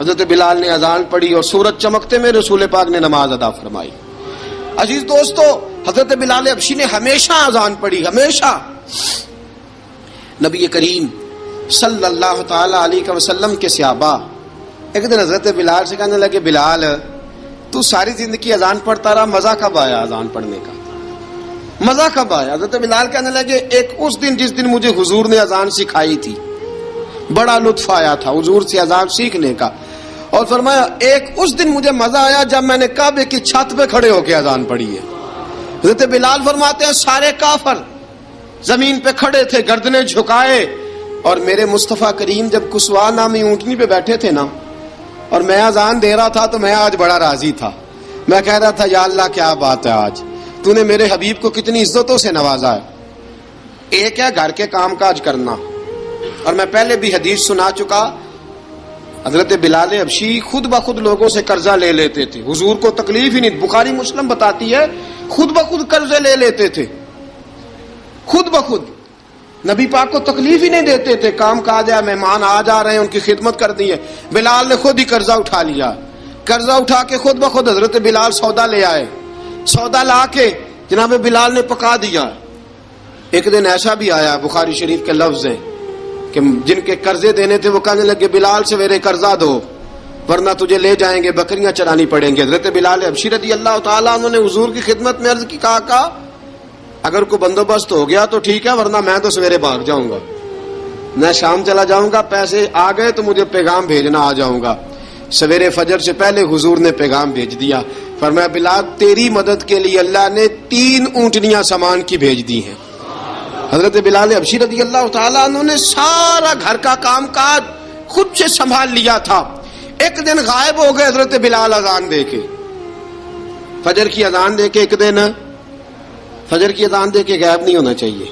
حضرت بلال نے اذان پڑھی اور سورج چمکتے میں رسول پاک نے نماز ادا فرمائی. عزیز دوستو حضرت بلال حبشی نے ہمیشہ اذان پڑھی, ہمیشہ. نبی کریم صلی اللہ تعالی علیہ وسلم کے صحابہ ایک دن حضرت بلال سے کہنے لگے بلال تو ساری زندگی اذان پڑھتا رہا, مزہ کب آیا اذان پڑھنے کا, مزہ کب آیا؟ حضرت بلال کہنے لگے ایک اس دن جس دن مجھے حضور نے اذان سکھائی تھی بڑا لطف آیا تھا حضور سے اذان سیکھنے کا. اور فرمایا ایک اس دن مجھے مزہ آیا جب میں نے کعبے کی چھت پہ کھڑے ہو کے اذان پڑھی ہے. حضرت بلال فرماتے ہیں سارے کافر زمین پہ کھڑے تھے گردنیں جھکائے, اور میرے مصطفیٰ کریم جب کسوا نامی اونٹنی پہ بیٹھے تھے نا اور میں اذان دے رہا تھا تو میں آج بڑا راضی تھا. میں کہہ رہا تھا یا اللہ کیا بات ہے, آج تو نے میرے حبیب کو کتنی عزتوں سے نوازا ہے. ایک ہے گھر کے کام کاج کرنا, اور میں پہلے بھی حدیث سنا چکا, حضرت بلال حبشی خود بخود لوگوں سے قرضہ لے لیتے تھے, حضور کو تکلیف ہی نہیں. بخاری مسلم بتاتی ہے خود بخود قرضے لے لیتے تھے, خود بخود. نبی پاک کو تکلیف ہی نہیں دیتے تھے, کام کاج ہے, مہمان آ جا رہے ہیں ان کی خدمت کر دی ہے. بلال نے خود ہی قرضہ اٹھا لیا, قرضہ اٹھا کے خود بخود حضرت بلال سودا لے آئے, سودا لا کے جناب بلال نے پکا دیا. ایک دن ایسا بھی آیا بخاری شریف کے لفظ ہیں کہ جن کے قرضے دینے تھے وہ کہنے لگے بلال سویرے قرضہ دو, ورنہ تجھے لے جائیں گے، بکریاں چرانی پڑیں گے۔ حضرت بلال حبشی رضی اللہ تعالیٰ عنہ نے حضور کی خدمت میں عرض کی، کہا اگر کوئی بندوبست ہو گیا تو ٹھیک ہے، ورنہ میں تو سویرے بھاگ جاؤں گا، میں شام چلا جاؤں گا، پیسے آ گئے تو مجھے پیغام بھیجنا، آ جاؤں گا۔ سویرے فجر سے پہلے حضور نے پیغام بھیج دیا، فرمایا بلال تیری مدد کے لیے اللہ نے 3 اونٹنیاں سامان کی بھیج دی ہیں۔ حضرت بلال حبشی رضی اللہ تعالیٰ عنہ نے سارا گھر کا کام کاج خود سے سنبھال لیا تھا۔ ایک دن غائب ہو گئے حضرت بلال اذان دے کے، فجر کی اذان دے کے، ایک دن فجر کی اذان دے کے غائب نہیں ہونا چاہیے،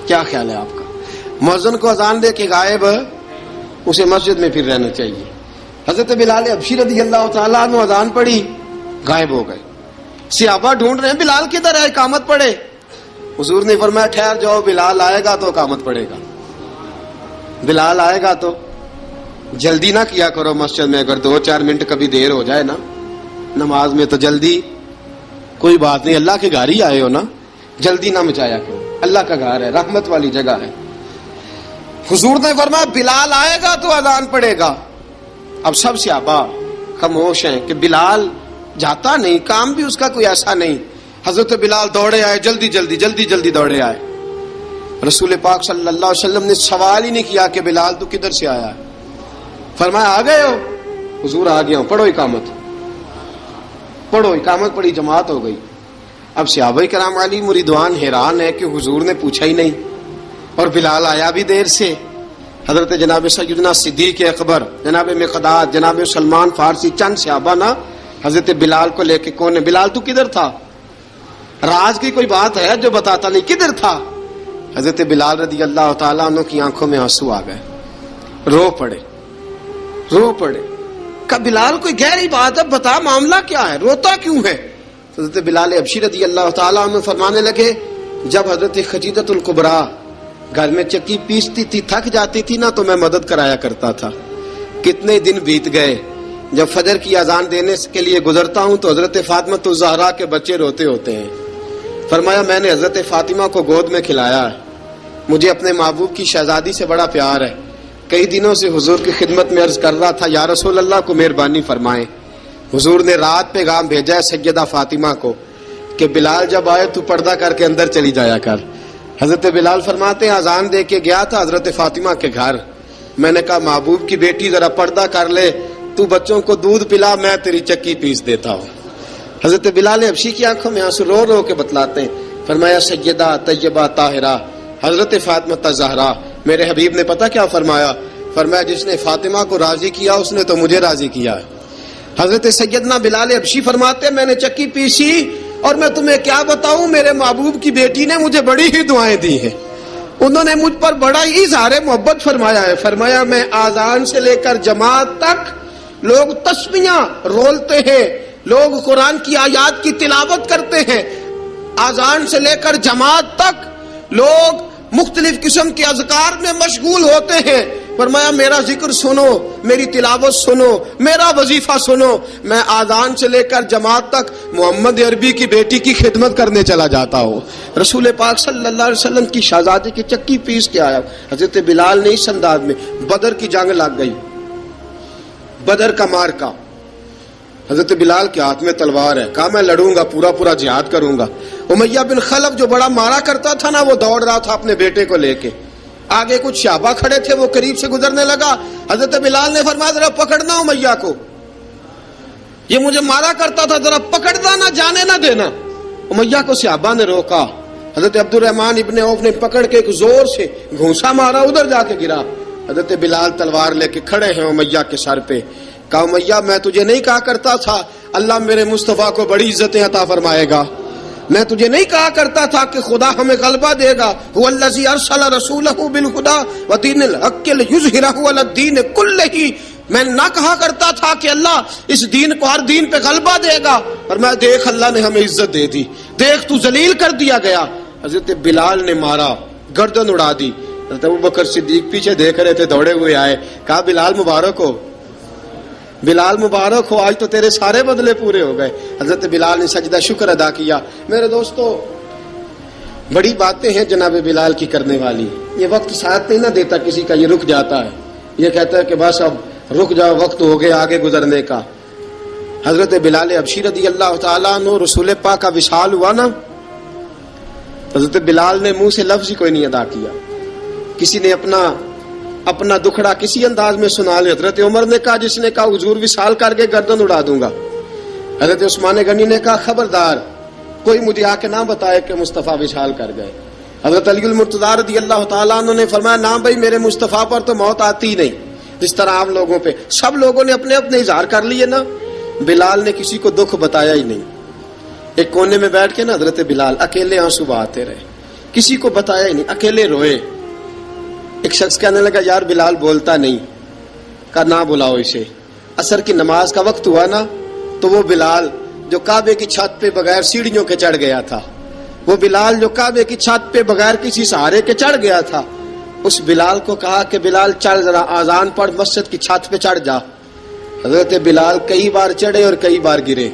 کیا خیال ہے آپ کا؟ مؤذن کو اذان دے کے غائب، اسے مسجد میں پھر رہنا چاہیے۔ حضرت بلال حبشی رضی اللہ تعالیٰ عنہ اذان پڑھی، غائب ہو گئے۔ صحابہ ڈھونڈ رہے ہیں بلال کدھر ہے، اقامت پڑھے۔ حضور نے فرمایا ٹھہر جاؤ، بلال آئے گا تو اقامت پڑھے گا، بلال آئے گا تو۔ جلدی نہ کیا کرو مسجد میں، اگر 2-4 منٹ کبھی دیر ہو جائے نا نماز میں تو جلدی، کوئی بات نہیں، اللہ کے گھر ہی آئے ہو نا، جلدی نہ مچایا کرو، اللہ کا گھر ہے، رحمت والی جگہ ہے۔ حضور نے فرمایا بلال آئے گا تو اذان پڑے گا۔ اب سب صحابہ خاموش ہیں کہ بلال جاتا نہیں، کام بھی اس کا کوئی ایسا نہیں۔ حضرت بلال دوڑے آئے، جلدی جلدی جلدی جلدی دوڑے آئے۔ رسول پاک صلی اللہ علیہ وسلم نے سوال ہی نہیں کیا کہ بلال تو کدھر سے آیا ہے، فرمایا آ گئے ہو؟ حضور آ گیا ہوں، پڑھو اقامت، پڑھو اقامت پڑھی، جماعت ہو گئی۔ اب صحابہ کرام علی مریدوان حیران ہے کہ حضور نے پوچھا ہی نہیں اور بلال آیا بھی دیر سے۔ حضرت جناب سیدنا صدیق اکبر، جناب مقداد، جناب سلمان فارسی، چند صحابہ نا حضرت بلال کو لے کے، کون ہے بلال تو کدھر تھا؟ راز کی کوئی بات ہے جو بتاتا نہیں، کدھر تھا؟ حضرت بلال رضی اللہ تعالیٰ عنہ کی آنکھوں میں آنسو آ گئے، رو پڑے، رو پڑے۔ کہ بلال کوئی گہری بات ہے، بتا معاملہ کیا ہے، روتا کیوں ہے؟ حضرت بلال حبشی رضی اللہ تعالیٰ عنہ فرمانے لگے جب حضرت خدیجہ الکبریٰ گھر میں چکی پیستی تھی، تھک جاتی تھی نا تو میں مدد کرایا کرتا تھا۔ کتنے دن بیت گئے، جب فجر کی اذان دینے کے لیے گزرتا ہوں تو حضرت فاطمہ الزہرا کے بچے روتے ہوتے ہیں۔ فرمایا میں نے حضرت فاطمہ کو گود میں کھلایا ہے، مجھے اپنے محبوب کی شہزادی سے بڑا پیار ہے۔ کئی دنوں سے حضور کی خدمت میں عرض کر رہا تھا یا رسول اللہ کو مہربانی فرمائیں۔ حضور نے رات پیغام بھیجا ہے سیدہ فاطمہ کو کہ بلال جب آئے تو پردہ کر کے اندر چلی جایا کر۔ حضرت بلال فرماتے ہیں اذان دے کے گیا تھا حضرت فاطمہ کے گھر، میں نے کہا محبوب کی بیٹی ذرا پردہ کر لے، تو بچوں کو دودھ پلا، میں تیری چکی پیس دیتا ہوں۔ حضرت بلال حبشی کی آنکھوں میں آنسو رو رو کے بتلاتے ہیں، فرمایا سیدہ طیبہ طاہرہ حضرت فاطمہ الزہرا، میرے حبیب نے پتہ کیا فرمایا؟ فرمایا جس نے فاطمہ کو راضی کیا اس نے تو مجھے راضی کیا ہے۔ حضرت سیدنا بلال حبشی فرماتے ہیں میں نے چکی پیسی اور میں تمہیں کیا بتاؤں، میرے محبوب کی بیٹی نے مجھے بڑی ہی دعائیں دی ہیں، انہوں نے مجھ پر بڑا ہی اظہار محبت فرمایا ہے۔ فرمایا میں آذان سے لے کر جماعت تک لوگ تسبیحاں رولتے ہیں، لوگ قرآن کی آیات کی تلاوت کرتے ہیں، آذان سے لے کر جماعت تک لوگ مختلف قسم کے اذکار میں مشغول ہوتے ہیں۔ فرمایا میرا ذکر سنو، میری تلاوت سنو، میرا وظیفہ سنو، میں آذان سے لے کر جماعت تک محمد عربی کی بیٹی کی خدمت کرنے چلا جاتا ہوں۔ رسول پاک صلی اللہ علیہ وسلم کی شہزادی کی چکی پیس کے آیا۔ حضرت بلال نے اس انداز میں، بدر کی جنگ لگ گئی، بدر کا مارکا، حضرت بلال کے ہاتھ میں تلوار ہے، کہا میں لڑوں گا، پورا پورا جہاد کروں گا۔ امیہ بن خلف جو بڑا مارا کرتا تھا نا، وہ دوڑ رہا تھا اپنے بیٹے کو لے کے، آگے کچھ صحابہ کھڑے تھے، وہ قریب سے گزرنے لگا، حضرت بلال نے فرمایا ذرا پکڑنا امیہ کو، یہ مجھے مارا کرتا تھا، ذرا پکڑنا، نہ جانے نہ دینا۔ امیہ کو صحابہ نے روکا، حضرت عبد الرحمن ابن عوف نے پکڑ کے ایک زور سے گھونسا مارا، ادھر جا کے گرا۔ حضرت بلال تلوار لے کے کھڑے ہیں امیہ کے سر پہ، کہا امیہ میں تجھے نہیں کہا کرتا تھا اللہ میرے مصطفیٰ کو بڑی عزتیں عطا فرمائے گا، میں تجھے نہیں کہا کرتا تھا کہ خدا ہمیں غلبہ دے گا، هو الذی ارسل رسولہ بالہدی ودین الحق لیظہرہ علی الدین کلہ، میں نہ کہا کرتا تھا کہ اللہ اس دین کو ہر دین پہ غلبہ دے گا، اور میں دیکھ اللہ نے ہمیں عزت دے دی، دیکھ تو ذلیل کر دیا گیا۔ حضرت بلال نے مارا، گردن اڑا دی۔ حضرت ابوبکر صدیق پیچھے دیکھ رہے تھے، دوڑے ہوئے آئے، کہا بلال مبارک ہو، بلال مبارک ہو، آج تو تیرے سارے بدلے پورے ہو گئے۔ حضرت بلال نے سجدہ شکر ادا کیا۔ میرے دوستو بڑی باتیں ہیں جناب بلال کی کرنے والی، یہ وقت ساتھ نہیں نہ دیتا کسی کا، یہ رک جاتا ہے، یہ کہتا ہے کہ بس اب رک جاؤ وقت ہو گیا آگے گزرنے کا. حضرت بلال حبشی رضی اللہ تعالیٰ عنہ رسول پاک کا وصال ہوا نا، حضرت بلال نے منہ سے لفظ ہی کوئی نہیں ادا کیا. کسی نے اپنا دکھڑا کسی انداز میں سنا لیا. حضرت عمر نے کہا، جس نے کہا حضور وصال کر کے گردن اڑا دوں گا. حضرت عثمان غنی نے کہا خبردار کوئی مجھے آ کے نہ بتائے کہ مصطفیٰ وصال کر گئے. حضرت علی المرتضیٰ رضی اللہ تعالیٰ عنہ نے فرمایا نہ بھائی میرے مصطفیٰ پر تو موت آتی نہیں جس طرح عام لوگوں پہ. سب لوگوں نے اپنے اپنے اظہار کر لیے نا، بلال نے کسی کو دکھ بتایا ہی نہیں. ایک کونے میں بیٹھ کے نا حضرت بلال اکیلے آنسو بہاتے رہے، کسی کو بتایا ہی نہیں، اکیلے روئے. ایک شخص کہنے لگا یار بلال بولتا نہیں. کہا نہ بلاؤ اسے. عصر کی نماز کا وقت ہوا نا تو وہ بلال جو کعبے کی چھت پہ بغیر سیڑھیوں کے چڑھ گیا تھا، وہ بلال جو کعبے کی چھت پہ بغیر کسی سہارے کے چڑھ گیا تھا، اس بلال کو کہا کہ بلال چل ذرا آذان پڑھ مسجد کی چھت پہ چڑھ جا. حضرت بلال کئی بار چڑھے اور کئی بار گرے،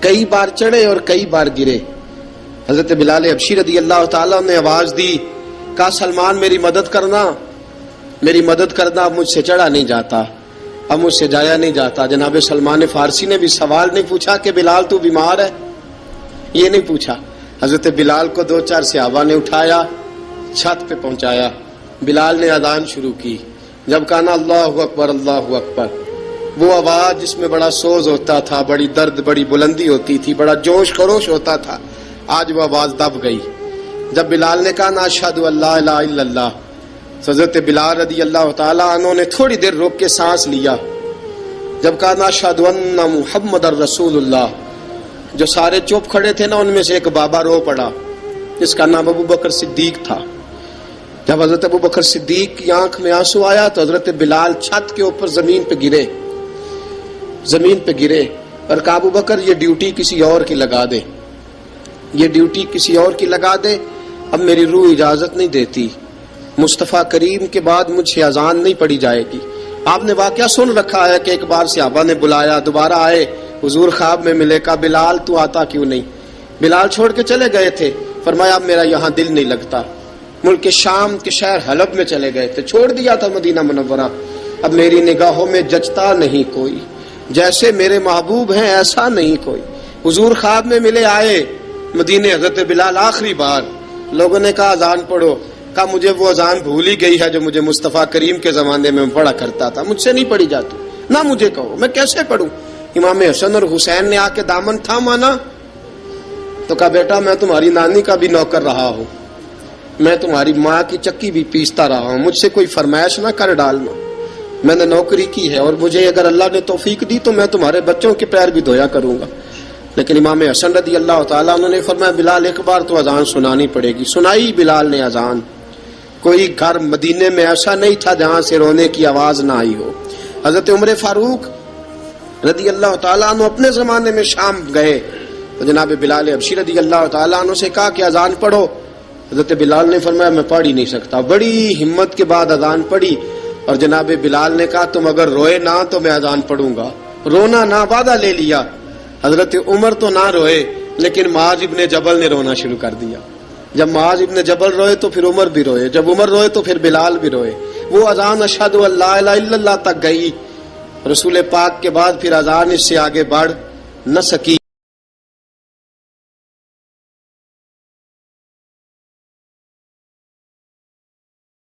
کئی بار چڑھے اور کئی بار گرے. حضرت بلال حبشی رضی اللہ تعالیٰ نے آواز دی، کہا سلمان میری مدد کرنا، میری مدد کرنا، اب مجھ سے چڑھا نہیں جاتا، اب مجھ سے جایا نہیں جاتا. جناب سلمان فارسی نے بھی سوال نہیں پوچھا کہ بلال تو بیمار ہے، یہ نہیں پوچھا. حضرت بلال کو 2-4 صحابہ نے اٹھایا، چھت پہ پہنچایا. بلال نے اذان شروع کی. جب کہا نا اللہ اکبر اللہ اکبر، وہ آواز جس میں بڑا سوز ہوتا تھا، بڑی درد، بڑی بلندی ہوتی تھی، بڑا جوش خروش ہوتا تھا، آج وہ آواز دب گئی. جب بلال نے کہا نا اشہد ان لا الہ الا اللہ، حضرت بلال رضی اللہ تعالیٰ عنہ نے تھوڑی دیر روک کے سانس لیا. جب کہا نا اشہد ان محمد الرسول اللہ، جو سارے چپ کھڑے تھے نا ان میں سے ایک بابا رو پڑا جس کا نام ابو بکر صدیق تھا. جب حضرت ابو بکر صدیق کی آنکھ میں آنسو آیا تو حضرت بلال چھت کے اوپر زمین پہ گرے اور کہا ابو بکر یہ ڈیوٹی کسی اور کی لگا دے، یہ ڈیوٹی کسی اور کی لگا دے، اب میری روح اجازت نہیں دیتی، مصطفیٰ کریم کے بعد مجھ سے اذان نہیں پڑھی جائے گی. آپ نے واقعہ سن رکھا ہے کہ ایک بار صحابہ نے بلایا، دوبارہ آئے، حضور خواب میں ملے. کہا بلال تو آتا کیوں نہیں؟ بلال چھوڑ کے چلے گئے تھے. فرمایا اب میرا یہاں دل نہیں لگتا. ملک شام کے شہر حلب میں چلے گئے تھے، چھوڑ دیا تھا مدینہ منورہ. اب میری نگاہوں میں جچتا نہیں کوئی، جیسے میرے محبوب ہیں ایسا نہیں کوئی. حضور خواب میں ملے، آئے مدینے. حضرت بلال آخری بار، لوگوں نے کہا اذان پڑھو. کہا مجھے وہ اذان بھول ہی گئی ہے جو مجھے مصطفیٰ کریم کے زمانے میں پڑھا کرتا تھا، مجھ سے نہیں پڑھی جاتی. نہ مجھے کہو، میں کیسے پڑھوں؟ امام حسن اور حسین نے آ کے دامن تھاما نا تو کہا بیٹا میں تمہاری نانی کا بھی نوکر رہا ہوں، میں تمہاری ماں کی چکی بھی پیستا رہا ہوں، مجھ سے کوئی فرمائش نہ کر ڈالنا، میں نے نوکری کی ہے اور مجھے اگر اللہ نے توفیق دی تو میں تمہارے بچوں کے پیر بھی دھویا کروں گا. لیکن امام حسن رضی اللہ تعالیٰ عنہ نے فرمایا بلال ایک بار تو اذان سنانی پڑے گی. سنائی بلال نے اذان. کوئی گھر مدینے میں ایسا نہیں تھا جہاں سے رونے کی آواز نہ آئی ہو. حضرت عمر فاروق رضی اللہ تعالیٰ عنہ اپنے زمانے میں شام گئے تو جناب بلال حبشی رضی اللہ تعالیٰ عنہ سے کہا کہ اذان پڑھو. حضرت بلال نے فرمایا میں پڑھ ہی نہیں سکتا. بڑی ہمت کے بعد اذان پڑھی اور جناب بلال نے کہا تم اگر روئے نہ تو میں اذان پڑھوں گا. رونا نہ، وعدہ لے لیا. حضرت عمر تو نہ روئے لیکن معاذ ابن جبل نے رونا شروع کر دیا. جب معاذ ابن جبل روئے تو پھر عمر بھی روئے، جب عمر روئے تو پھر بلال بھی روئے. وہ اذان اشہد ان لا الہ الا اللہ تک گئی. رسول پاک کے بعد پھر اذان اس سے آگے بڑھ نہ سکی.